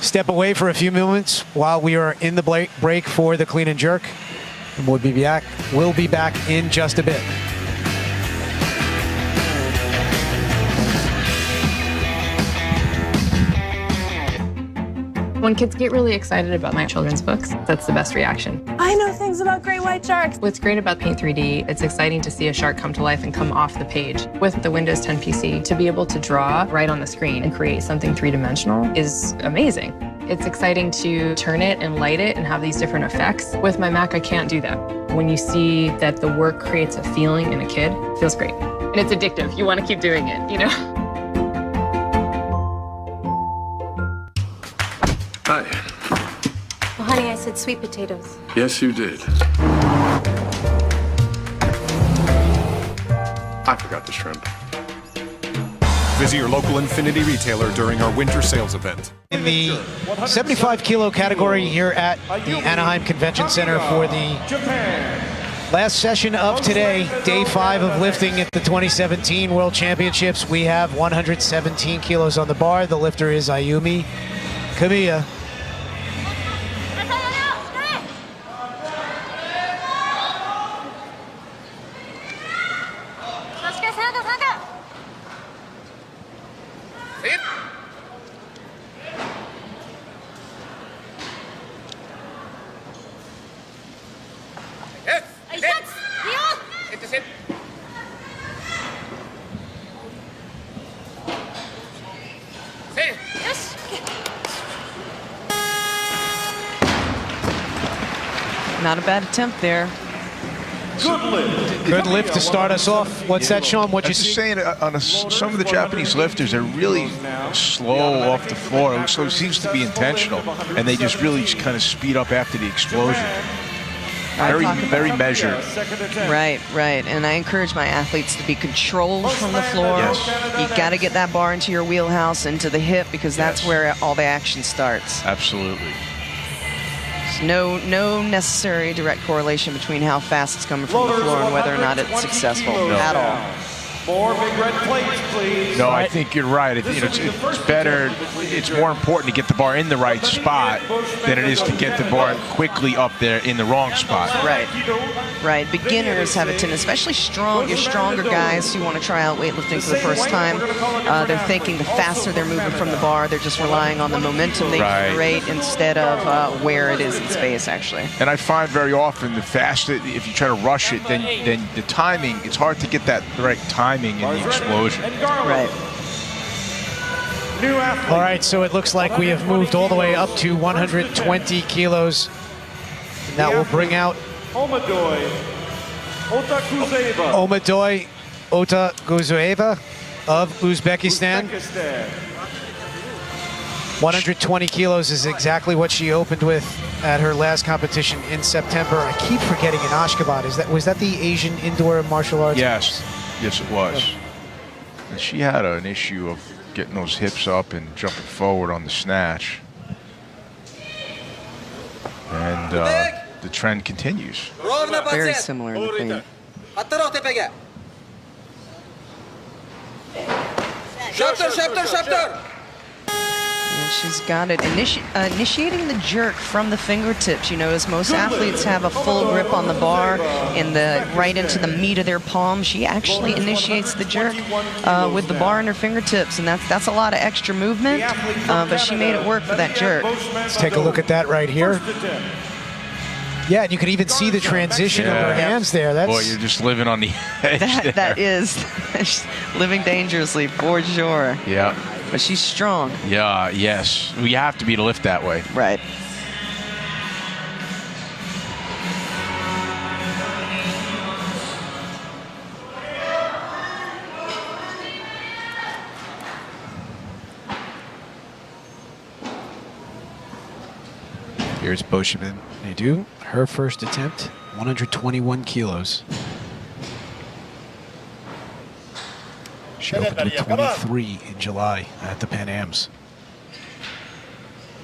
step away for a few moments while we are in the break for the clean and jerk. And we'll be back in just a bit. When kids get really excited about my children's books, that's the best reaction. I know things about great white sharks. What's great about Paint 3D, it's exciting to see a shark come to life and come off the page. With the Windows 10 PC, to be able to draw right on the screen and create something three-dimensional is amazing. It's exciting to turn it and light it and have these different effects. With my Mac, I can't do that. When you see that the work creates a feeling in a kid, it feels great. And it's addictive. You want to keep doing it, you know? Hi. Well, honey, I said sweet potatoes. Yes, you did. I forgot the shrimp. Visit your local Infinity retailer during our winter sales event. In the 75 kilo category here at the Anaheim Convention Center for the last session of today, day 5 of lifting at the 2017 World Championships, we have 117 kilos on the bar. The lifter is Ayumi Kamiya. Not a bad attempt there. Good lift to start us off. What's that, Sean? What you just saying, some of the Japanese lifters are really slow off the floor, so it seems to be intentional, and they just really kind of speed up after the explosion. Very measured. Right. And I encourage my athletes to be controlled from the floor. Yes. You got to get that bar into your wheelhouse, into the hip, because that's where all the action starts. Absolutely. No necessary direct correlation between how fast it's coming from the floor and whether or not it's successful at all. More big red plates, please. No, I think you're right. It's better. It's more important to get the bar in the right spot than it is to get the bar quickly up there in the wrong spot. Right. Beginners have a tendency, especially your stronger guys who want to try out weightlifting for the first time. They're thinking the faster they're moving from the bar, they're just relying on the momentum they generate instead of where it is in space, actually. And I find very often the faster, if you try to rush it, then the timing, it's hard to get the right timing in the explosion. Right. All right, so it looks like we have moved all the way up to 120 kilos. And that will bring out Omadoy Otaguzueva of Uzbekistan. 120 kilos is exactly what she opened with at her last competition in September. I keep forgetting in Ashgabat. Was that the Asian indoor martial arts? Yes. Yes, it was. And she had an issue of getting those hips up and jumping forward on the snatch. And the trend continues. Very similar in the clean. And she's got it initiating the jerk from the fingertips. You notice most athletes have a full grip on the bar and right into the meat of their palm. She actually initiates the jerk with the bar in her fingertips, and that's a lot of extra movement, but she made it work for that jerk. Let's take a look at that right here. Yeah, and you could even see the transition of her hands there. That's... Boy, you're just living on the edge. That is living dangerously for sure. Yeah. But she's strong. Yeah, yes. Well, you have to be to lift that way. Right. Here's Boschman. They do her first attempt, 121 kilos. She opened with 23 in July at the Pan Ams.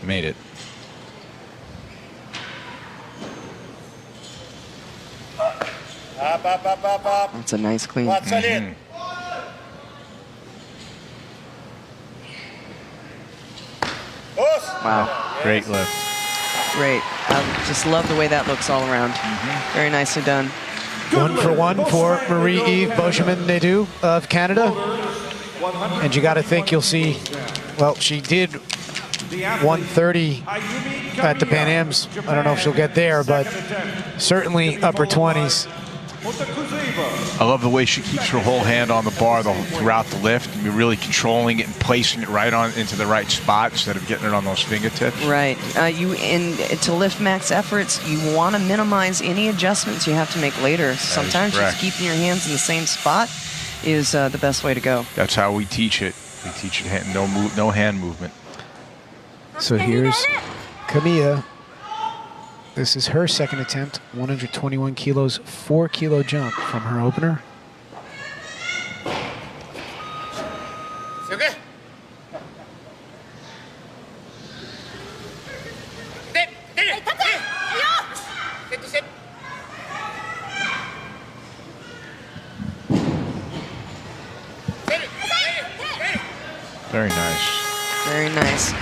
Made it. That's a nice clean. Mm-hmm. Wow. Great lift. Great. I just love the way that looks all around. Very nicely done. 1 for 1 for Marie-Eve Boschman-Nadeau of Canada. And you got to think you'll see, well, she did 130 at the Pan Ams. I don't know if she'll get there, but certainly upper 20s. I love the way she keeps her whole hand on the bar throughout the lift. You're really controlling it and placing it right on into the right spot instead of getting it on those fingertips. Right. To lift max efforts, you want to minimize any adjustments you have to make later. Sometimes just keeping your hands in the same spot is the best way to go. That's how we teach it. We teach it no hand movement. So here's Camilla. This is her second attempt, 121 kilos, 4 kilo jump from her opener. Okay. Very nice. Very nice.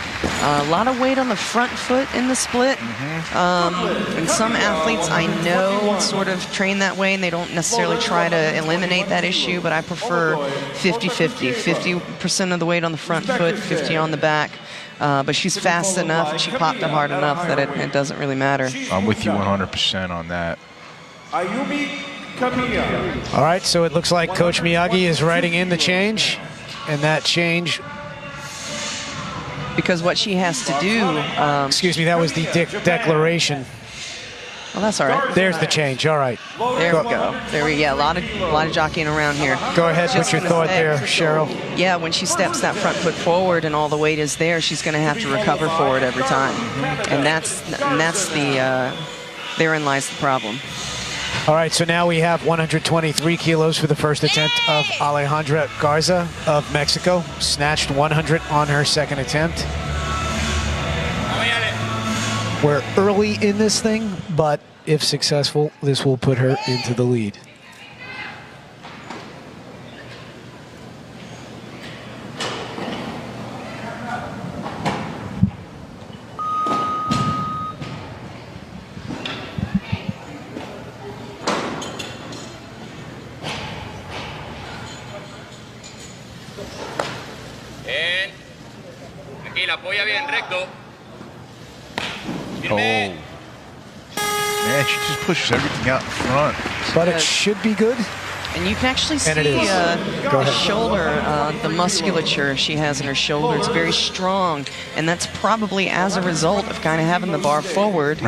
A lot of weight on the front foot in the split. And some athletes I know sort of train that way, and they don't necessarily try to eliminate that issue, but I prefer 50-50. 50% of the weight on the front foot, 50 on the back. But she's fast enough and she popped it hard enough that it doesn't really matter. I'm with you 100% on that. All right, so it looks like Coach Miyagi is writing in the change, and that change... Because what she has to do... excuse me, that was the declaration. Well, that's all right. There's the change, all right. There we go. There we go. A lot of jockeying around here. Go ahead, what's your thought there, Cheryl? Yeah, when she steps that front foot forward and all the weight is there, she's going to have to recover for it every time. And that's therein lies the problem. All right, so now we have 123 kilos for the first attempt of Alejandra Garza of Mexico. Snatched 100 on her second attempt. We're early in this thing, but if successful, this will put her into the lead. Apoya bien, recto. Oh. Man, she just pushes everything out in front. But it should be good. And you can actually see the shoulder, the musculature she has in her shoulder. It's very strong, and that's probably as a result of kind of having the bar forward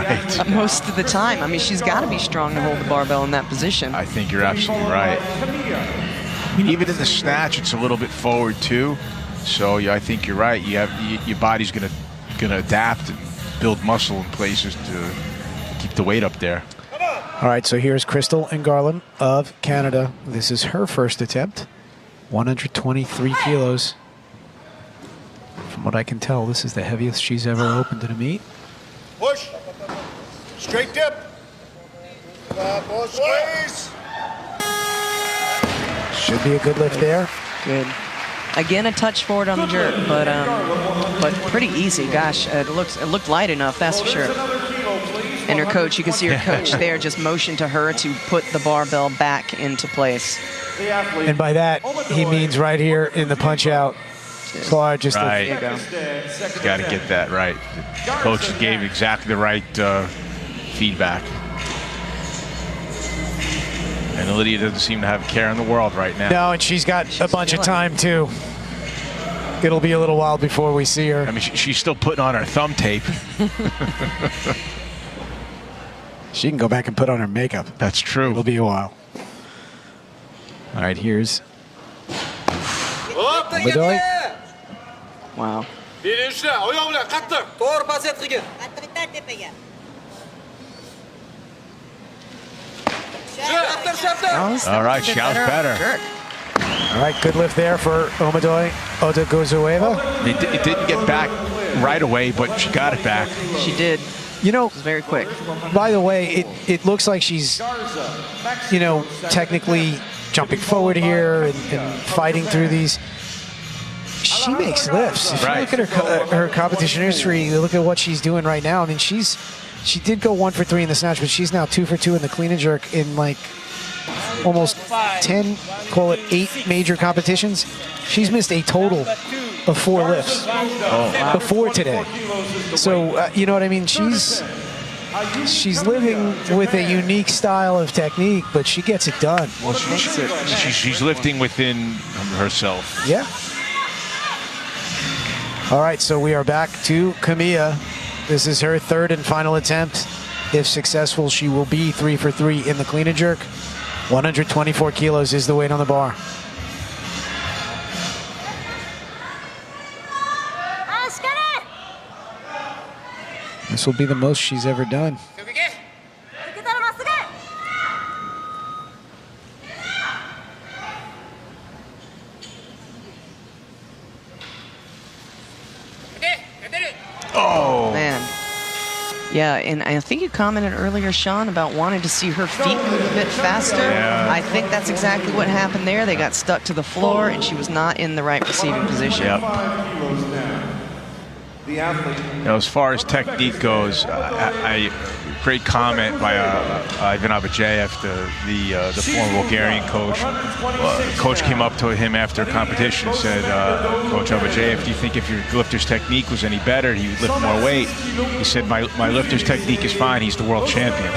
most of the time. I mean, she's got to be strong to hold the barbell in that position. I think you're absolutely right. Even in the snatch, it's a little bit forward too. So yeah, I think you're right. Your body's gonna adapt and build muscle in places to keep the weight up there. All right, so here's Crystal and Garland of Canada. This is her first attempt. 123 kilos. From what I can tell, this is the heaviest she's ever opened in a meet. Push. Straight dip. Squeeze. Should be a good lift there. Good. Again, a touch forward on the jerk, but pretty easy. Gosh, it looked light enough, that's for sure. And her coach, you can see her coach there just motion to her to put the barbell back into place. And by that, he means right here in the punch out. Claude, just right. There you go. Got to get that right. The coach gave exactly the right feedback. And Lydia doesn't seem to have a care in the world right now. No, and she's got a bunch of time, too. It'll be a little while before we see her. I mean, she's still putting on her thumb tape. She can go back and put on her makeup. That's true. It'll be a while. All right, here's Bedoy. Wow. All right, Xiao's better. Jerk. All right, good lift there for Omodoy Odugozueva. It didn't get back right away, but she got it back. She did. You know, It was very quick. by the way, it looks like she's, you know, technically jumping forward here and fighting through these. She makes lifts. If you look at her competition history, you look at what she's doing right now. I mean, she did go 1 for 3 in the snatch, but she's now 2 for 2 in the clean and jerk in like almost 10, call it 8 major competitions. She's missed a total of 4 lifts before today. So, you know what I mean? She's living with a unique style of technique, but she gets it done. Well, she's lifting within herself. Yeah. All right, so we are back to Camilla. This is her 3rd and final attempt. If successful, she will be 3 for 3 in the clean and jerk. 124 kilos is the weight on the bar. This will be the most she's ever done. Oh, man. Yeah, and I think you commented earlier, Sean, about wanting to see her feet move a bit faster. Yeah. I think that's exactly what happened there. They got stuck to the floor, and she was not in the right receiving position. Yep. You know, as far as technique goes, great comment by Ivan Abajev, the former Bulgarian coach. Coach came up to him after competition and said, Coach Abajev, do you think if your lifter's technique was any better, he would lift more weight? He said, my lifter's technique is fine. He's the world champion.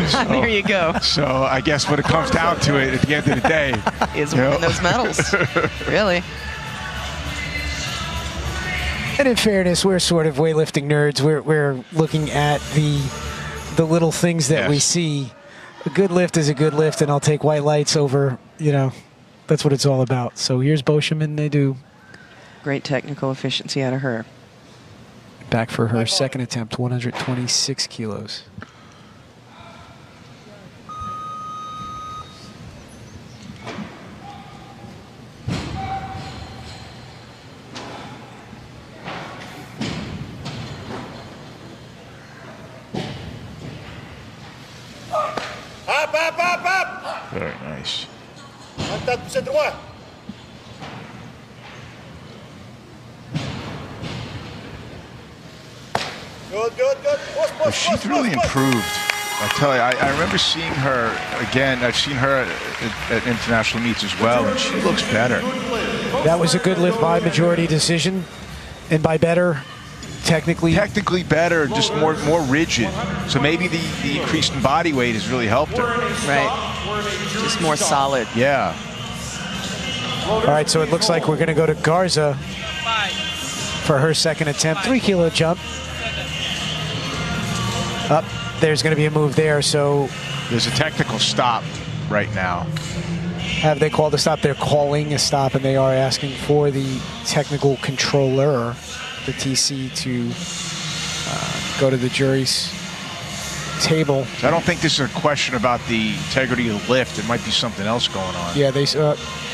So, there you go. So I guess when it comes down to it, at the end of the day, is winning those medals. Really. And in fairness, we're sort of weightlifting nerds. We're looking at the little things that we see. A good lift is a good lift, and I'll take white lights over, you know, that's what it's all about. So here's Bosham and Naidoo. Great technical efficiency out of her. Back for her 2nd attempt, 126 kilos. Up. Very nice. Contact droit. Good. Well, she's really improved. I tell you, I remember seeing her again. I've seen her at international meets as well, and she looks better. That was a good lift by majority decision, and by better, technically better, just more rigid. So maybe the increase in body weight has really helped her. Right. Just more solid. Yeah. All right, so it looks like we're going to go to Garza for her 2nd attempt. 3 kilo jump. Up. There's going to be a move there, so... There's a technical stop right now. Have they called a stop? They're calling a stop, and they are asking for the technical controller, the TC, to go to the jury's table. I don't think this is a question about the integrity of the lift. It might be something else going on. Yeah,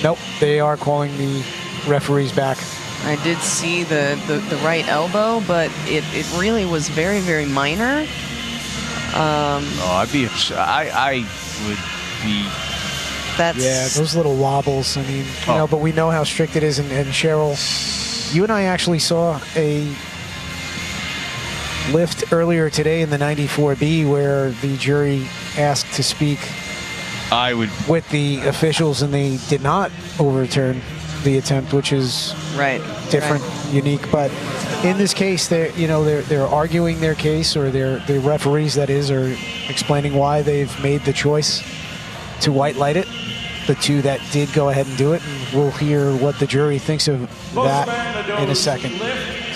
nope, they are calling the referees back. I did see the right elbow, but it really was very, very minor. I'd be upset. I would be. Yeah, those little wobbles. I mean, you know, but we know how strict it is. And Cheryl, you and I actually saw a lift earlier today in the 94B where the jury asked to speak with the officials, and they did not overturn the attempt, which is different, unique. But in this case, they're arguing their case, or the referees, that is, are explaining why they've made the choice to white light it. The two that did go ahead and do it, and we'll hear what the jury thinks of that in a second.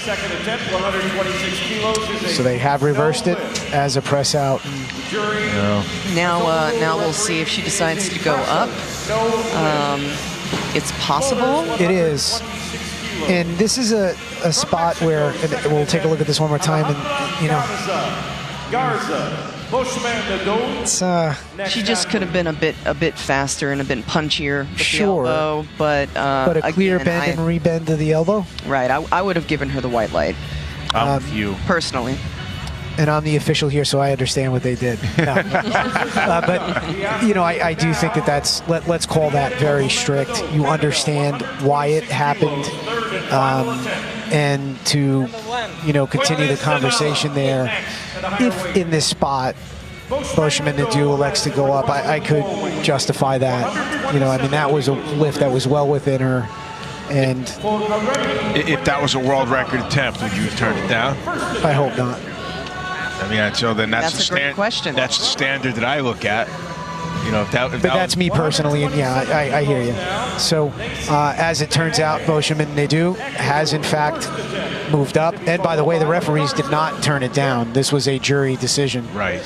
Second attempt, 126 kilos. So they have reversed it as a press out. Now we'll see if she decides to go up. It's possible. It is. And this is a spot where, and we'll take a look at this one more time, and, you know, she just could have been a bit faster and a bit punchier with the elbow, but a clear bend and rebend to the elbow. Right, I would have given her the white light. I'm with you personally. And I'm the official here, so I understand what they did. No. But you know, I do think that's let's call that very strict. You understand why it happened, and to continue the conversation there. If in this spot Boschman Nadeau elects to go up, I could justify that. You know, I mean, that was a lift that was well within her. And if that was a world record attempt, would you have turned it down? I hope not. I mean, so then that's a great question. That's the standard that I look at. You know, but that's me personally, and yeah, I hear you. So, as it turns out, Boschman Nadeau has in fact moved up. And by the way, the referees did not turn it down. This was a jury decision. Right.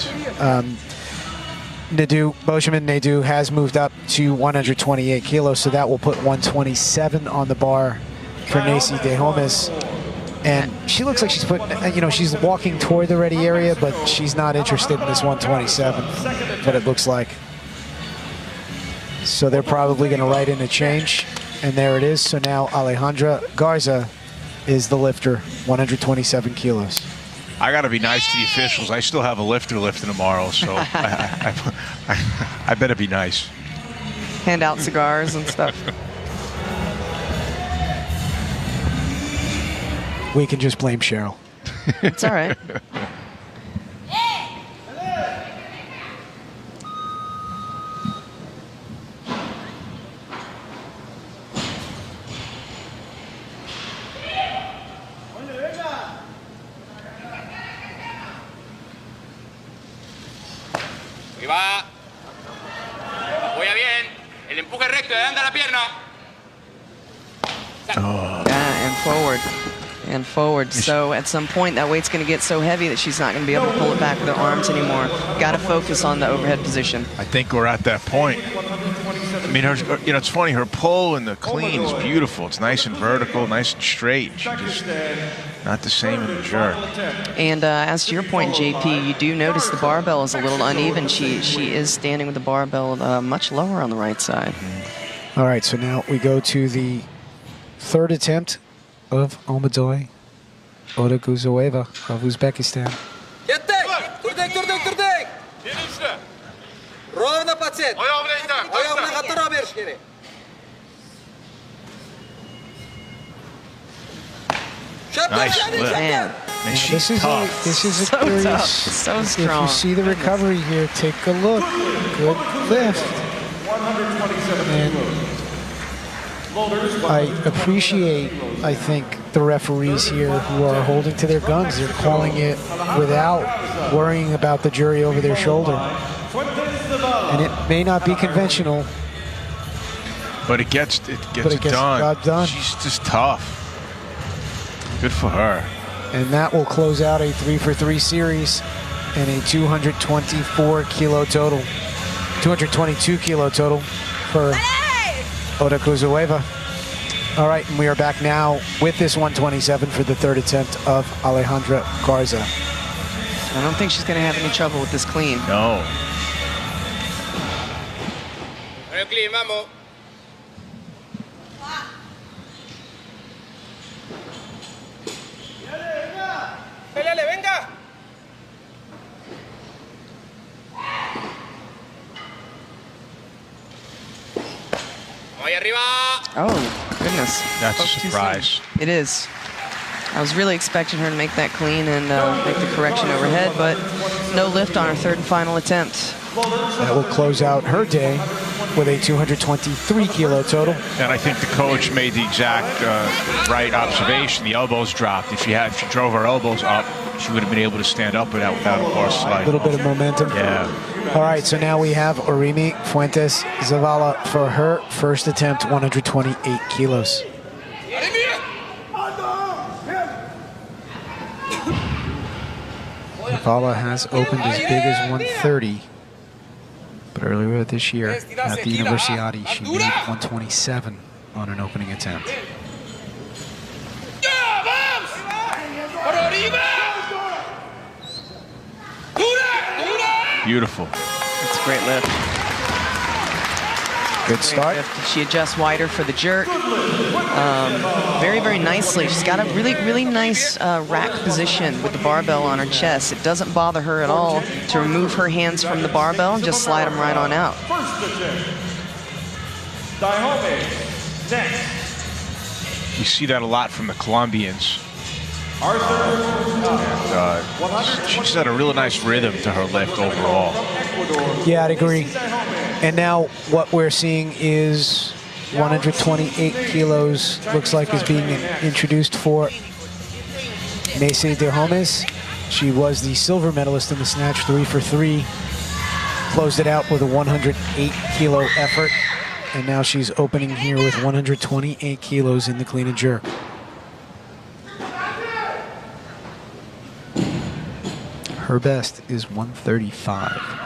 Boschman Nadeau has moved up to 128 kilos, so that will put 127 on the bar for Nacy de Homes. And she looks like she's she's walking toward the ready area, but she's not interested in this 127, what it looks like. So they're probably going to write in a change, and there it is. So now Alejandra Garza is the lifter, 127 kilos. I got to be nice to the officials. I still have a lifter lifting tomorrow, so I better be nice. Hand out cigars and stuff. We can just blame Cheryl. It's all right. Y va. Apoya bien. El empuje recto, anda la pierna. And forward. And forward. So at some point, that weight's going to get so heavy that she's not going to be able to pull it back with her arms anymore. Got to focus on the overhead position. I think we're at that point. I mean, it's funny. Her pull and the clean is beautiful. It's nice and vertical, nice and straight. She just not the same in the jerk. And as to your point, JP, you do notice the barbell is a little uneven. She is standing with the barbell much lower on the right side. Mm-hmm. All right, so now we go to the third attempt of Omodoy Odaguzoeva of Uzbekistan. Nice lift. Man. And she's tough. This is a So curious. tough. So If strong. you see the recovery here, take a look. Good lift. And I appreciate, I think, the referees here who are holding to their guns. They're calling it without worrying about the jury over their shoulder. And it may not be conventional, But it gets it done. done. She's just tough. Good for her. And that will close out a 3-for-3 series and a 224 kilo total. 222 kilo total for Odaguzoeva. All right, and we are back now with this 127 for the third attempt of Alejandra Garza. I don't think she's going to have any trouble with this clean. No. Clean, vamos. Pélale, venga. Vamos arriba. Oh, goodness. That's a surprise. It is. I was really expecting her to make that clean and make the correction overhead, but no lift on her third and final attempt. That will close out her day with a 223 kilo total. And I think the coach made the exact right observation. The elbows dropped. If she drove her elbows up, she would have been able to stand up without a horse slide. A little bit of momentum. Yeah. All right, so now we have Orimi Fuentes Zavala for her first attempt, 128 kilos. Zavala has opened as big as 130, but earlier this year at the Universiade, she made 127 on an opening attempt. Beautiful. It's a great lift. Good start. She adjusts wider for the jerk. Very, very nicely. She's got a really, really nice rack position with the barbell on her chest. It doesn't bother her at all to remove her hands from the barbell and just slide them right on out. You see that a lot from the Colombians. She's had a really nice rhythm to her lift overall. Yeah, I'd agree. And now what we're seeing is 128 kilos, looks like is being introduced for Macy de Homes. She was the silver medalist in the snatch, 3 for 3. Closed it out with a 108 kilo effort. And now she's opening here with 128 kilos in the clean and jerk. Her best is 135.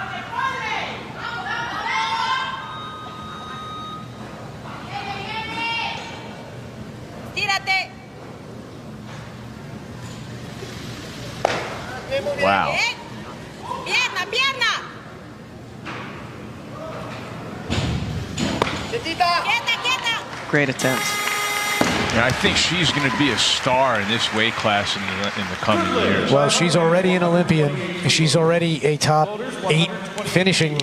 Wow. Great attempt. Yeah, I think she's going to be a star in this weight class in the coming years. Well, she's already an Olympian. She's already a top 8 finishing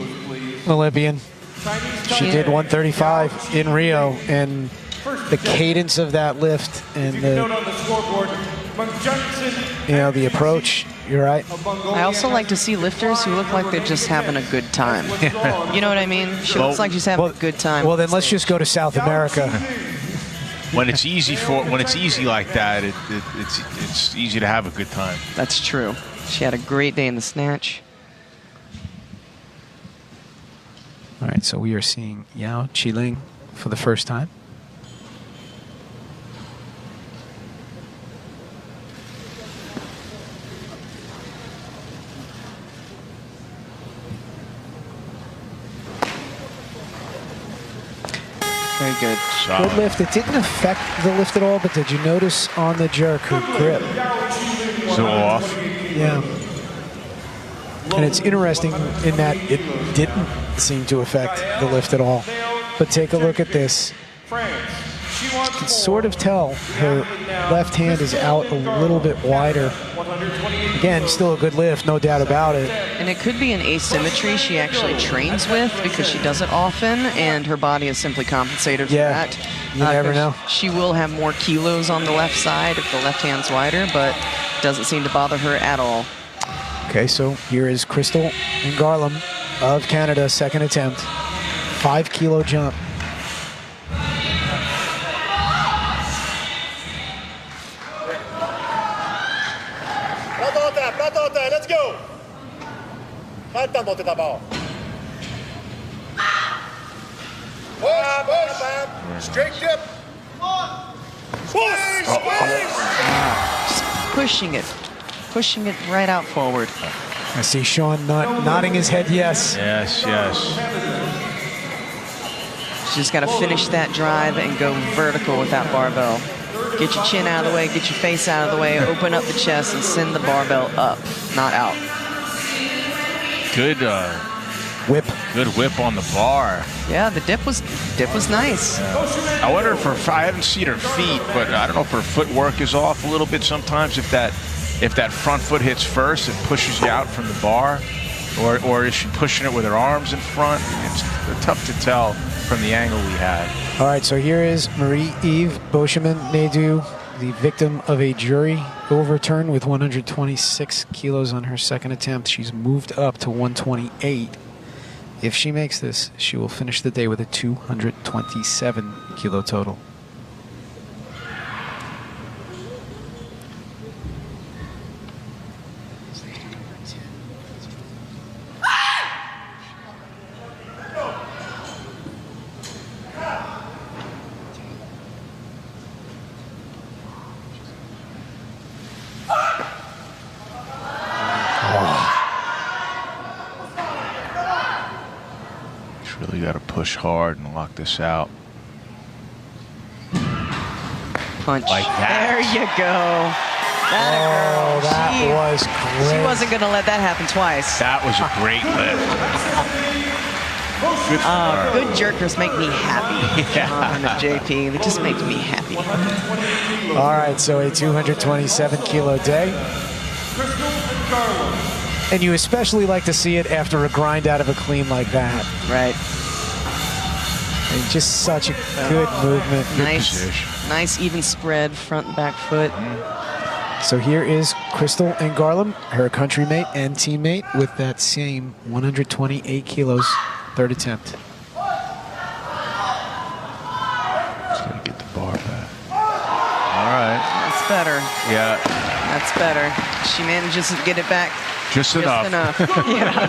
Olympian. She did 135 in Rio, and the cadence of that lift and the approach, you're right. I also like to see lifters who look like they're just having a good time. You know what I mean? She looks like she's having a good time. Well, then let's just go to South America. When it's easy like that, it's easy to have a good time. That's true. She had a great day in the snatch. All right, so we are seeing Yao Qiling for the first time. Very good. Good lift. It didn't affect the lift at all, but did you notice on the jerk her grip? So off. Yeah. And it's interesting in that it didn't seem to affect the lift at all. But take a look at this. You can sort of tell her left hand is out a little bit wider. Again, still a good lift, no doubt about it. And it could be an asymmetry she actually trains with because she does it often, and her body is simply compensated for that. You never know. She will have more kilos on the left side if the left hand's wider, but doesn't seem to bother her at all. Okay, so here is Crystal Ngarlam of Canada, second attempt. 5 kilo jump. Let's go. Pas le temps de monter d'abord. Push. Straight dip. Push. Just pushing it right out forward. I see Sean nodding his head yes. Yes. She's got to finish that drive and go vertical with that barbell. Get your chin out of the way, get your face out of the way, open up the chest, and send the barbell up, not out. Good whip. Good whip on the bar. Yeah, the dip was nice. I wonder if I haven't seen her feet, but I don't know if her footwork is off a little bit sometimes. If that front foot hits first, it pushes you out from the bar, or is she pushing it with her arms in front? It's tough to tell from the angle we had. All right, so here is Marie-Eve Beauchemin-Nadeau, the victim of a jury overturn with 126 kilos on her second attempt. She's moved up to 128. If she makes this, she will finish the day with a 227 kilo total. Really got to push hard and lock this out. Punch. Like that. There you go. That was great. She wasn't going to let that happen twice. That was a great lift. Good jerkers make me happy. Yeah. JP, it just makes me happy. All right, so a 227 kilo day. And you especially like to see it after a grind out of a clean like that. Right. And just such a good movement. Nice even spread, front and back foot. So here is Crystal and Garland, her country mate and teammate, with that same 128 kilos, third attempt. Just gotta get the bar back. All right. That's better. Yeah. That's better. She manages to get it back. Just enough. Yeah.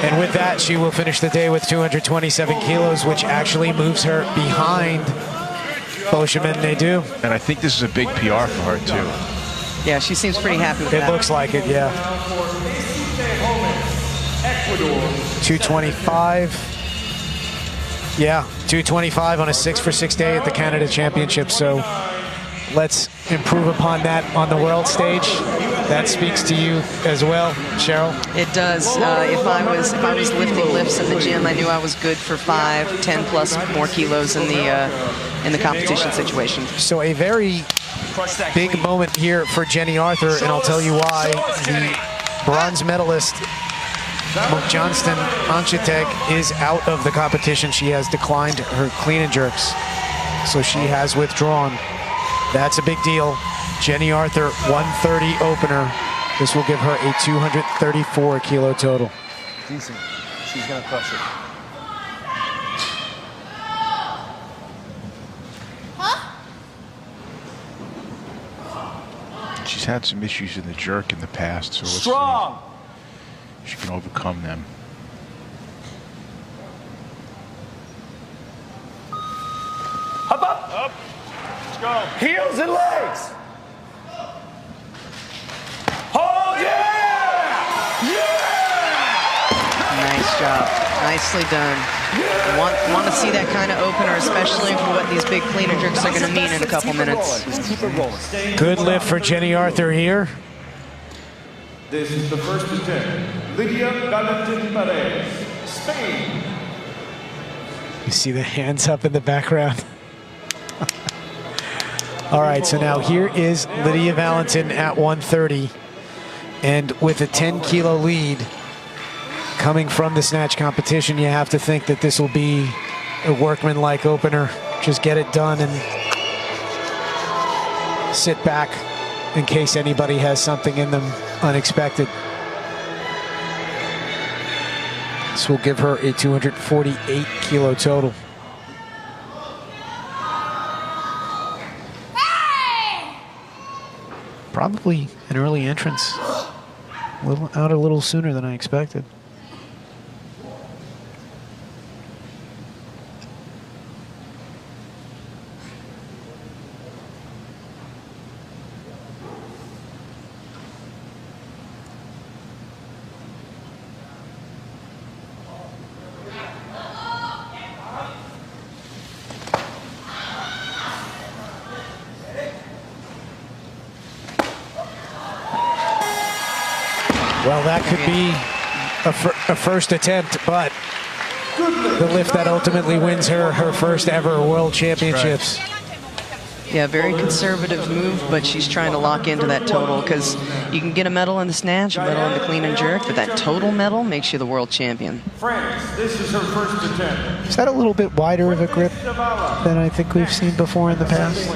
And with that, she will finish the day with 227 kilos, which actually moves her behind Beauchemin-Nadeau. And I think this is a big PR for her, too. Yeah, she seems pretty happy with that. It looks like it, yeah. 225. Yeah, 225 on a 6-for-6 day at the Canada Championship. So let's improve upon that on the world stage. That speaks to you as well, Cheryl. It does. If I was lifting lifts in the gym, I knew I was good for 5, 10 plus more kilos in the competition situation. So a very big moment here for Jenny Arthur, and I'll tell you why. The bronze medalist, Johnston Anchetek, is out of the competition. She has declined her clean and jerks, so she has withdrawn. That's a big deal. Jenny Arthur, 130 opener. This will give her a 234 kilo total. Decent. She's gonna crush it. She's had some issues in the jerk in the past, so let's Strong. see if she can overcome them. Up, up. Up. Let's go. Heels and legs. Hold, yeah! Yeah! Nice job. Nicely done. Want to see that kind of opener, especially for what these big clean and jerks are going to mean in a couple minutes. Keep it rolling. Good lift for Jenny Arthur here. This is the first attempt. Lydia Valentin-Perez, Spain. You see the hands up in the background. All right, so now here is Lydia Valentin at 130. And with a 10 kilo lead coming from the snatch competition, you have to think that this will be a workman-like opener. Just get it done and sit back in case anybody has something in them unexpected. This will give her a 248 kilo total. Probably an early entrance. Out a little sooner than I expected. Well, that could be a first attempt, but the lift that ultimately wins her first ever World Championships. Yeah, very conservative move, but she's trying to lock into that total because you can get a medal in the snatch, a medal in the clean and jerk, but that total medal makes you the world champion. France, this is her first attempt. Is that a little bit wider of a grip than I think we've seen before in the past?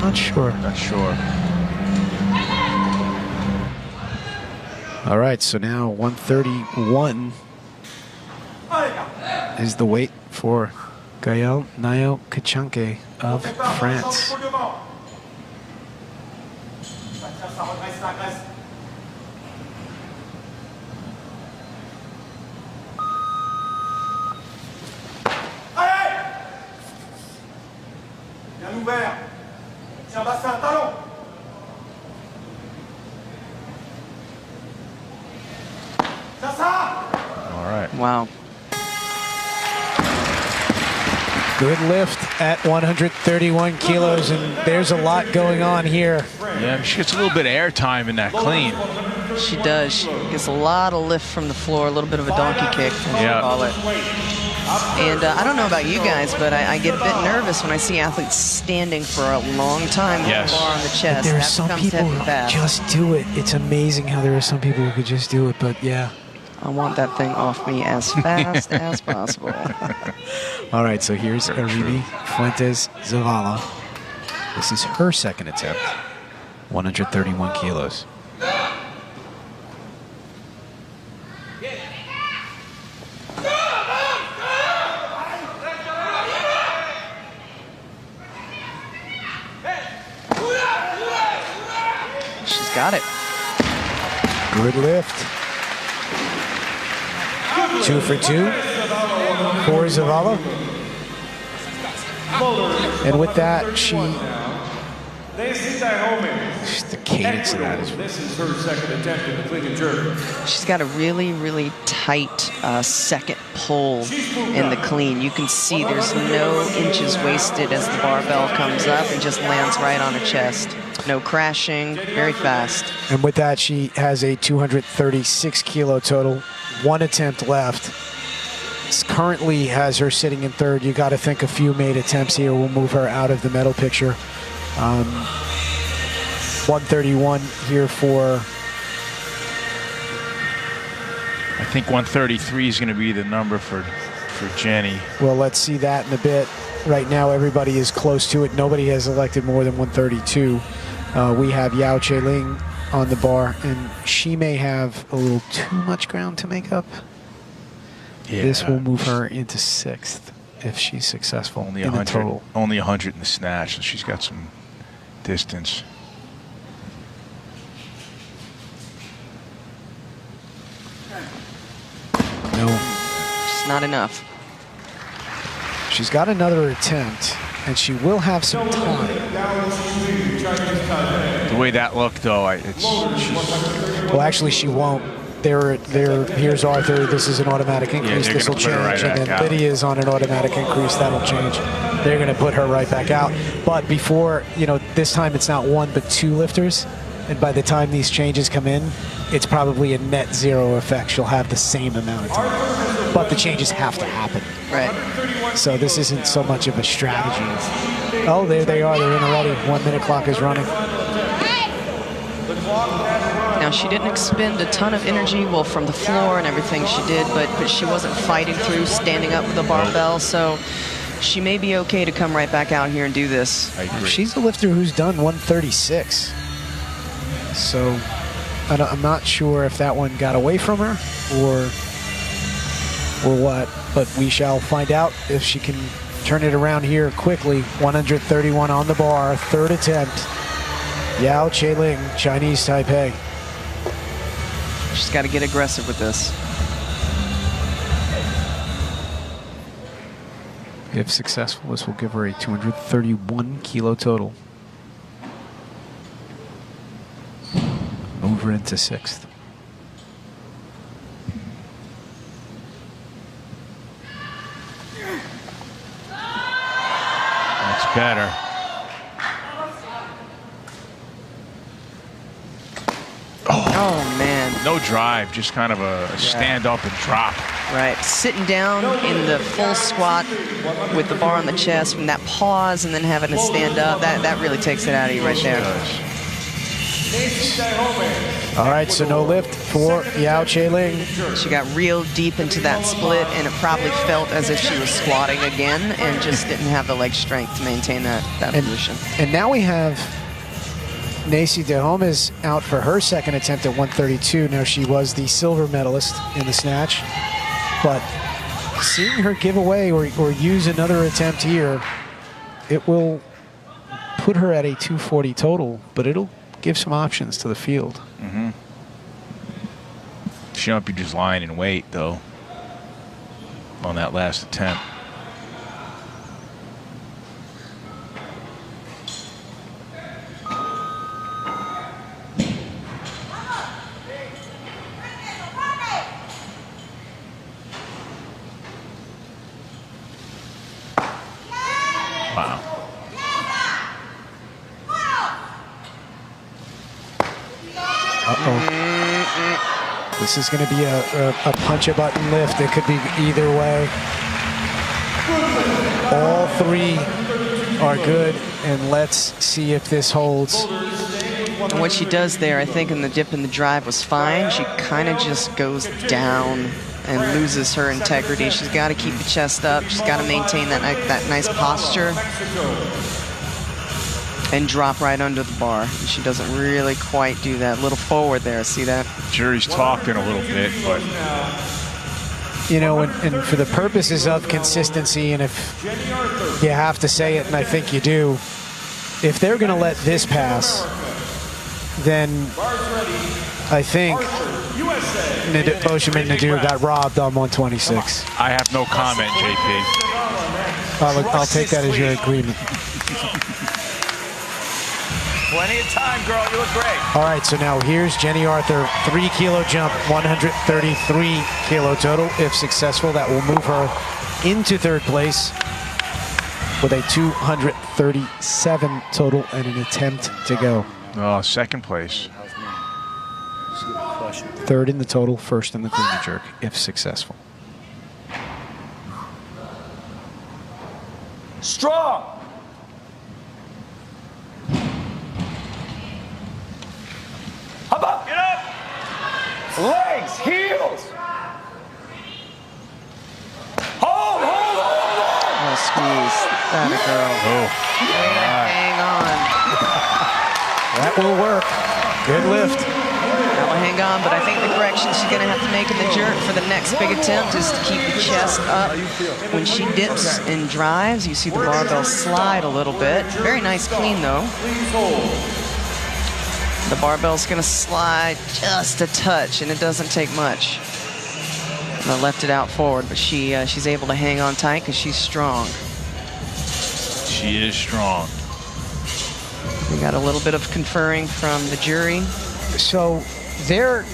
Not sure. Not sure. All right, so now 131 is the weight for Gaël Nayo-Kachanke of France. Bien ouvert. Tiens, bassin, talon. All right. Wow. Good lift at 131 kilos, and there's a lot going on here. Yeah, she gets a little bit of air time in that clean. She does. She gets a lot of lift from the floor, a little bit of a donkey kick, as we call it. And I don't know about you guys, but I get a bit nervous when I see athletes standing for a long time with the bar on the chest. But there are some people who just do it. It's amazing how there are some people who could just do it, but yeah. I want that thing off me as fast as possible. All right, so here's Aribi Fuentes Zavala. This is her second attempt, 131 kilos. She's got it. Good lift. 2 for 2 for Zavala. And with that, the cadence of that is. This is her second attempt in the clean and jerk. She's got a really, really tight second pull in the clean. You can see there's no inches wasted as the barbell comes up and just lands right on her chest. No crashing, very fast. And with that, she has a 236 kilo total. 1 attempt left. This currently has her sitting in third. You got to think a few made attempts here will move her out of the medal picture. 131 here for. I think 133 is going to be the number for Jenny. Well, let's see that in a bit. Right now, everybody is close to it. Nobody has elected more than 132. We have Yao Che-Ling on the bar, and she may have a little too much ground to make up. Yeah. This will move her into 6th if she's successful Only in the 100. total. Only 100 in the snatch, so she's got some distance. No. Just not enough. She's got another attempt, and she will have some time. The way that looked, though, Well, actually, she won't. Here's Arthur. This is an automatic increase. Yeah, this will change. right, and then Lydia's on an automatic increase. That'll change. They're going to put her right back out. But before, this time it's not 1 but 2 lifters. And by the time these changes come in, it's probably a net 0 effect. She'll have the same amount of time. But the changes have to happen. Right. So this isn't so much of a strategy. Oh, there they are. They're in already. 1 minute clock is running. Now, she didn't expend a ton of energy, well, from the floor and everything she did, but she wasn't fighting through standing up with the barbell, so she may be okay to come right back out here and do this. I agree. She's a lifter who's done 136. So I'm not sure if that one got away from her or what, but we shall find out if she can turn it around here quickly. 131 on the bar, 3rd attempt. Yao Che-Ling, Chinese Taipei. She's got to get aggressive with this. If successful, this will give her a 231 kilo total. Move her into 6th. That's better. Oh, man. No drive, just kind of a stand up and drop. Right, sitting down in the full squat with the bar on the chest, from that pause and then having to stand up, that really takes it out of you right there. All right, so no lift for Yao Che-Ling. She got real deep into that split, and it probably felt as if she was squatting again and just didn't have the leg strength to maintain that position. And now we have Nacy DeHomes out for her second attempt at 132. Now, she was the silver medalist in the snatch, but seeing her give away or use another attempt here, it will put her at a 240 total, but it'll give some options to the field. Mm-hmm. She might be just lying in wait, though, on that last attempt. Wow. Uh-oh. This is going to be a punch-a-button lift. It could be either way. All three are good, and let's see if this holds. And what she does there, I think, in the dip and the drive was fine. She kind of just goes down and loses her integrity. She's got to keep the chest up. She's got to maintain that nice posture and drop right under the bar. She doesn't really quite do that. A little forward there, see that? Jury's talking a little bit, but... You know, and for the purposes of consistency, and if you have to say it, and I think you do, if they're going to let this pass, then I think Boshaman Nadeau got robbed on 126. I have no comment, JP. I'll take that as your agreement. Plenty of time, girl. You look great. All right, so now here's Jenny Arthur, 3 kilo jump, 133 kilo total. If successful, that will move her into third place with a 237 total and an attempt to go. Oh, second place. Third in the total, first in the clean and jerk, if successful. Strong. How about get up? Legs, heels. Hold. Oh, squeeze. That a girl. Oh. Hang on. That will work. Good lift. That will hang on, but I think the correction she's going to have to make in the jerk for the next big attempt is to keep the chest up. When she dips and drives, you see the barbell slide a little bit. Very nice clean, though. The barbell's going to slide just a touch, and it doesn't take much. And I left it out forward, but she's able to hang on tight because she's strong. She is strong. We got a little bit of conferring from the jury. So they're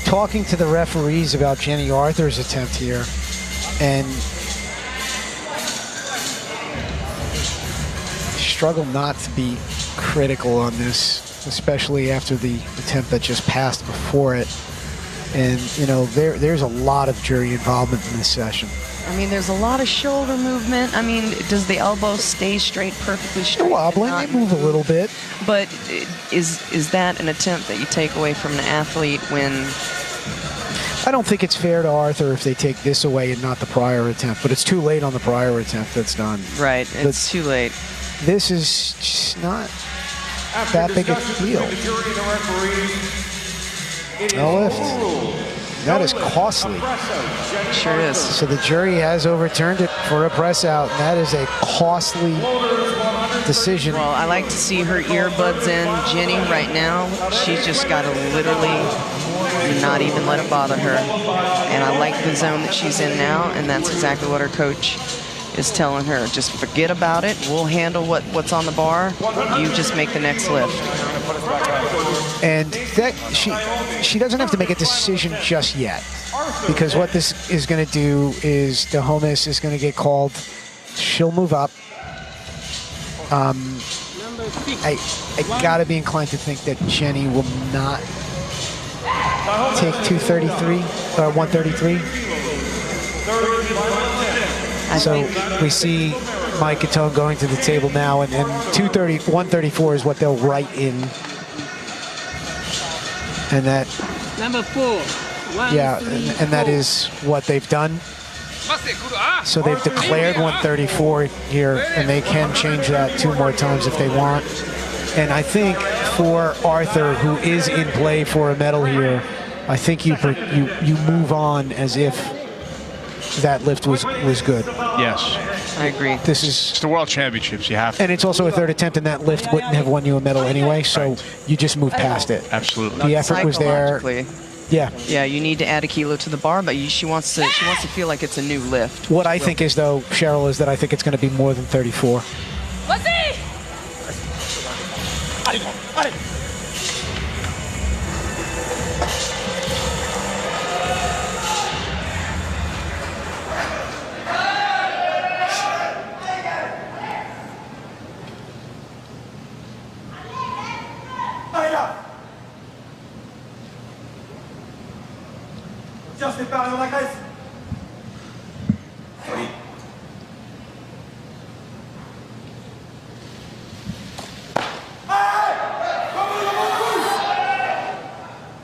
talking to the referees about Jenny Arthur's attempt here, and struggle not to be critical on this, especially after the attempt that just passed before it. And, you know, there's a lot of jury involvement in this session. I mean, there's a lot of shoulder movement. I mean, does the elbow stay straight, perfectly straight? Wobbling, they move a little bit. But is that an attempt that you take away from an athlete when... I don't think it's fair to Arthur if they take this away and not the prior attempt, but it's too late on the prior attempt that's done. Right, it's too late. This is just not that big a deal. No lift. That is costly. Sure is. So the jury has overturned it for a press out, and that is a costly decision. Well, I like to see her earbuds in. Jenny, right now, she's just got to literally not even let it bother her. And I like the zone that she's in now, and that's exactly what her coach is telling her. Just forget about it. We'll handle what's on the bar. You just make the next lift. And that she doesn't have to make a decision just yet, because what this is going to do is DeHomes is going to get called. She'll move up. I got to be inclined to think that Jenny will not take 233 or 133. So we see Mike Catone going to the table now, and 134 is what they'll write in. And that, Number 4. yeah, and that is what they've done. So they've declared 134 here, and they can change that 2 more times if they want. And I think for Arthur, who is in play for a medal here, I think you move on as if that lift was good. Yes. I agree. It's the World Championships. You have to. And it's also a third attempt, and that lift wouldn't have won you a medal anyway, so you just move past it. Absolutely. The effort was there. Yeah. Yeah, you need to add a kilo to the bar, but she wants to feel like it's a new lift. What I think is, though, Cheryl, is that I think it's going to be more than 34. Tiens, séparé dans la graisse. Oui.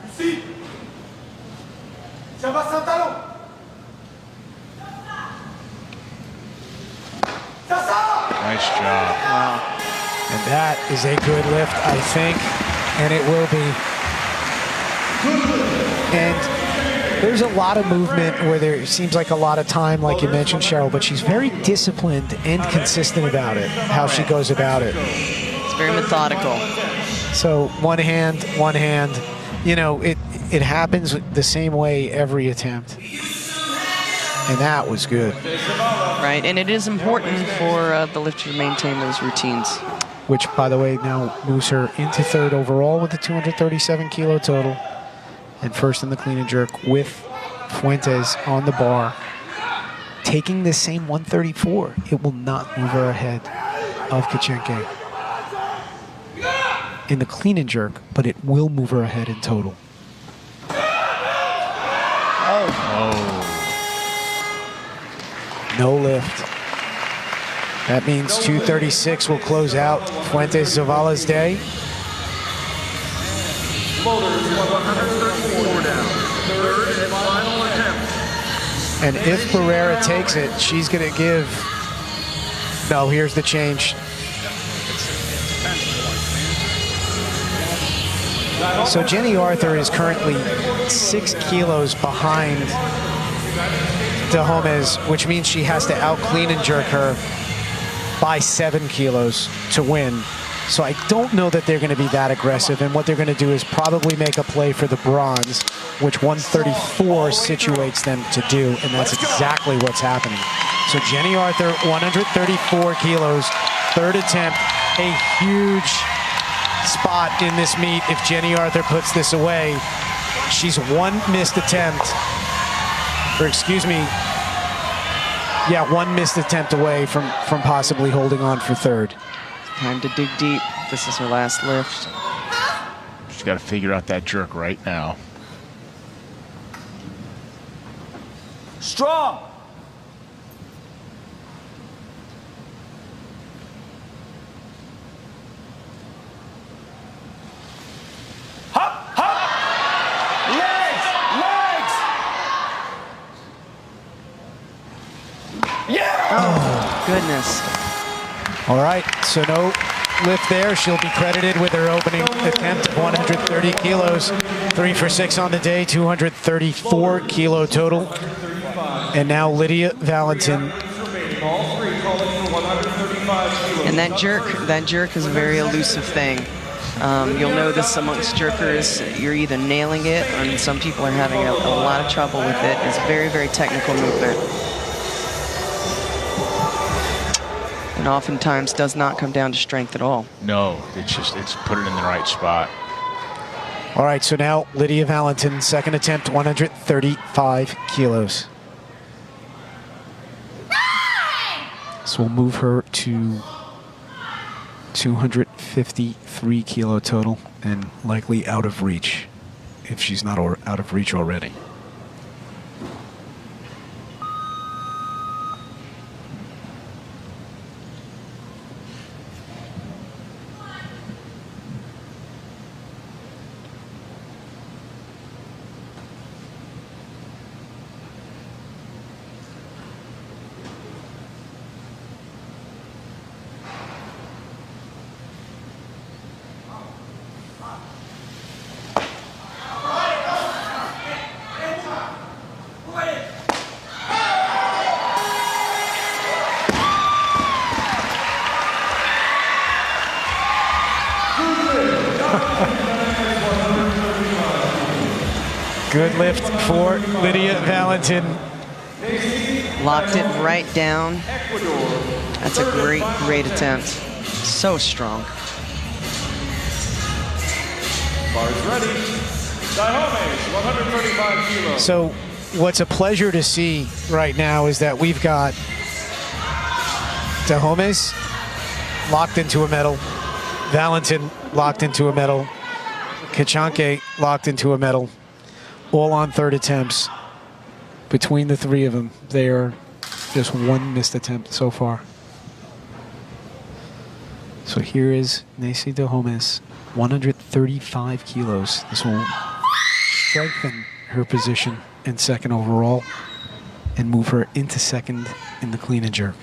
Lucie. Tiens, bassin talon. Nice job. Wow. And that is a good lift, I think, and it will be. And there's a lot of movement where there seems like a lot of time, like you mentioned, Cheryl, but she's very disciplined and consistent about it, how she goes about it. It's very methodical. So one hand, you know, it happens the same way every attempt. And that was good. Right, and it is important for the lifter to maintain those routines. Which, by the way, now moves her into third overall with the 237 kilo total. And first in the clean and jerk with Fuentes on the bar. Taking the same 134, it will not move her ahead of Kachenke in the clean and jerk, but it will move her ahead in total. No lift. That means 236 will close out Fuentes Zavala's day. And if Barrera takes it, she's going to give... No, here's the change. So Jenny Arthur is currently 6 kilos behind Dahomes, which means she has to out clean and jerk her by 7 kilos to win. So I don't know that they're going to be that aggressive, and what they're going to do is probably make a play for the bronze, which 134 situates them to do, and that's exactly what's happening. So Jenny Arthur, 134 kilos, third attempt, a huge spot in this meet. If Jenny Arthur puts this away, she's one missed attempt, or excuse me, yeah, one missed attempt away from possibly holding on for third. Time to dig deep. This is her last lift. She's got to figure out that jerk right now. Strong. Hop, hop. Legs, legs. Yeah. Oh, goodness. All right, so no lift there. She'll be credited with her opening attempt of 130 kilos. 3 for 6 on the day, 234 kilo total. And now Lydia Valentin. And that jerk is a very elusive thing. You'll know this amongst jerkers. You're either nailing it, and some people are having a lot of trouble with it. It's very, very technical movement. And oftentimes does not come down to strength at all. No, it's put it in the right spot. All right, so now Lydia Valentin, second attempt, 135 kilos. So we'll move her to 253 kilo total and likely out of reach. if she's not out of reach already. Good lift for Lydia Valentin. Locked it right down. That's a great, great attempt. So strong. Bars ready. Diomedes, 135 kilos. So what's a pleasure to see right now is that we've got Dahomes locked into a medal, Valentin locked into a medal, Kachanke locked into a medal, all on third attempts. Between the three of them, they are just one missed attempt so far. So here is Nacy Dahomes, 135 kilos. This will strengthen her position in second overall and move her into second in the clean and jerk.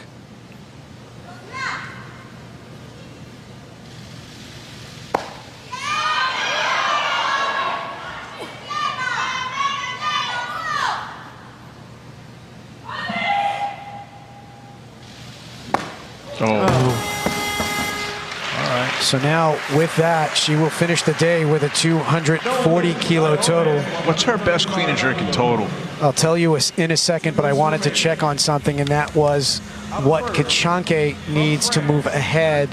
So now, with that, she will finish the day with a 240 kilo total. What's her best clean and jerk in total? I'll tell you in a second, but I wanted to check on something, and that was what Kachanke needs to move ahead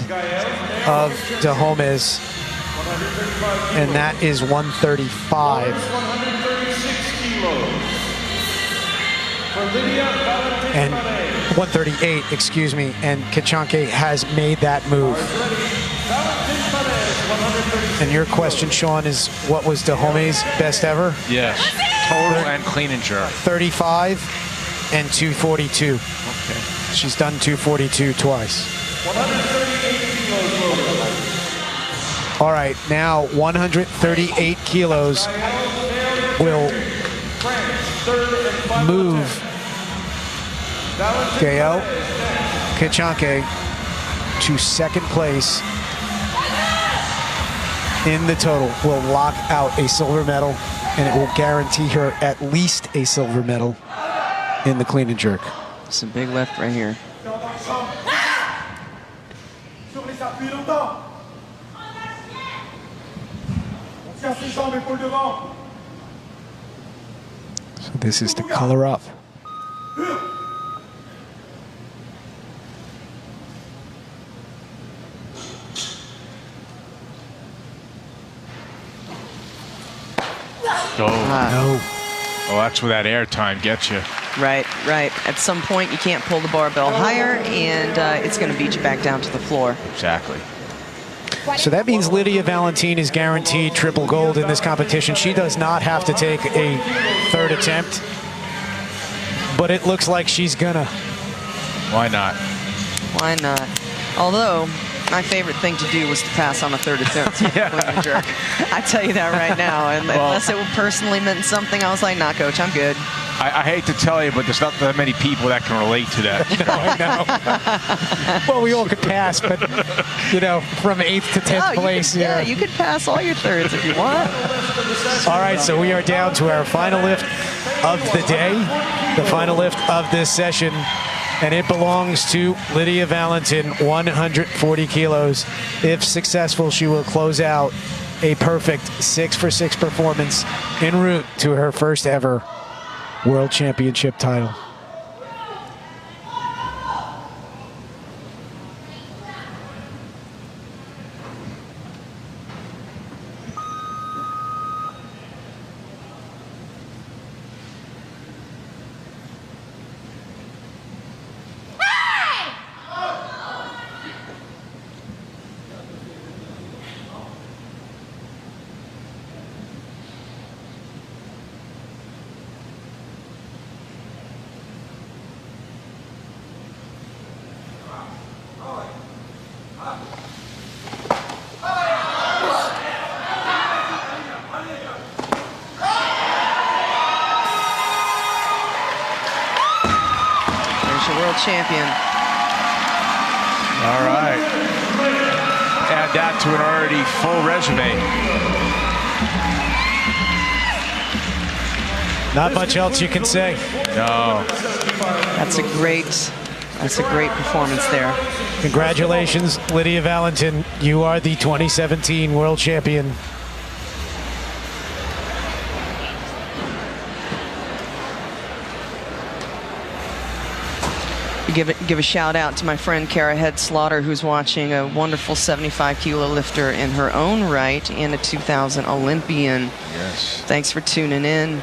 of Dahomes, and that is 135. And 138, excuse me, and Kachanke has made that move. And your question, Sean, is what was Dahomes' best ever? Yes, total and clean and jerk. 35 and 242. Okay. She's done 242 twice. 138 kilos. All right, now 138 kilos will move Gael Kachanke to second place in the total. Will lock out a silver medal, and it will guarantee her at least a silver medal in the clean and jerk. It's a big lift right here. So this is to color up. Oh. No. Oh, that's where that air time gets you. Right, right. At some point, you can't pull the barbell higher, and it's going to beat you back down to the floor. Exactly. So that means Lydia Valentin is guaranteed triple gold in this competition. She does not have to take a third attempt, but it looks like she's gonna. Why not? Why not? Although, my favorite thing to do was to pass on a third attempt. Yeah. Jerk. I tell you that right now. And unless it personally meant something, I was like, nah, coach, I'm good. I hate to tell you, but there's not that many people that can relate to that. No, I know. Well, we all could pass, but, you know, from 8th to 10th place. Yeah, you could pass all your thirds if you want. All right, so we are down to our final lift of the day, the final lift of this session, and it belongs to Lydia Valentin, 140 kilos. If successful, she will close out a perfect 6-for-6 performance en route to her first ever World Championship title. champion. All right. Add that to an already full resume. Not much else you can say. No. That's a great performance there. Congratulations, Lydia Valentin. You are the 2017 world champion. Give a shout out to my friend Kara Head Slaughter, who's watching, a wonderful 75-kilo lifter in her own right and a 2000 Olympian. Yes. Thanks for tuning in.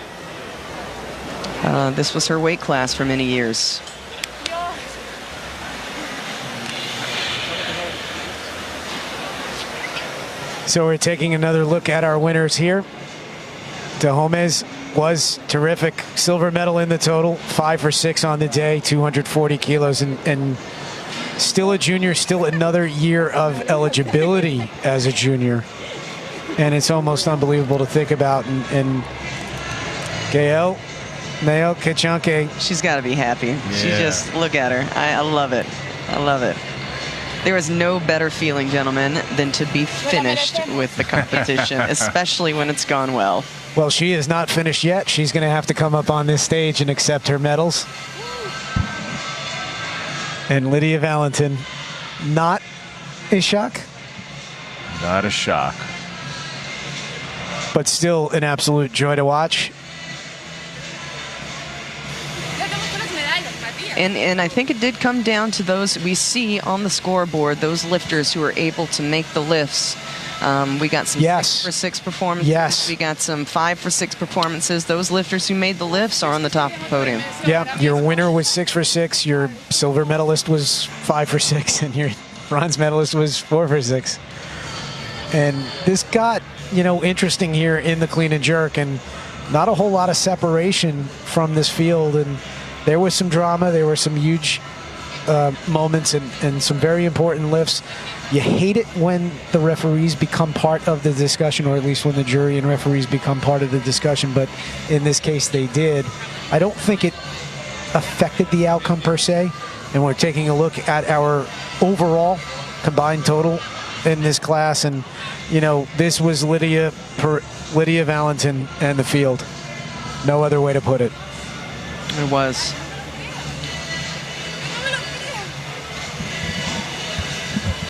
This was her weight class for many years. So we're taking another look at our winners here. Dahomes was terrific. Silver medal in the total, 5 for 6 on the day, 240 kilos, and still a junior, still another year of eligibility as a junior. And it's almost unbelievable to think about. And Gael Mayo Kechanke. She's got to be happy. Yeah. She just, look at her. I love it. I love it. There is no better feeling, gentlemen, than to be finished with the competition, especially when it's gone well. Well, she is not finished yet. She's going to have to come up on this stage and accept her medals. And Lydia Valentin, not a shock? Not a shock. But still an absolute joy to watch. And I think it did come down to those we see on the scoreboard, those lifters who are able to make the lifts. We got some 6 for 6 performances. Yes. We got some 5 for 6 performances. Those lifters who made the lifts are on the top of the podium. Yeah, your winner was 6 for 6. Your silver medalist was 5 for 6, and your bronze medalist was 4 for 6. And this got, interesting here in the clean and jerk, and not a whole lot of separation from this field. And there was some drama. There were some huge moments and some very important lifts. You hate it when the referees become part of the discussion, or at least when the jury and referees become part of the discussion, but in this case they did. I don't think it affected the outcome per se, and we're taking a look at our overall combined total in this class, and this was Lydia Valentin and the field. No other way to put it. It was.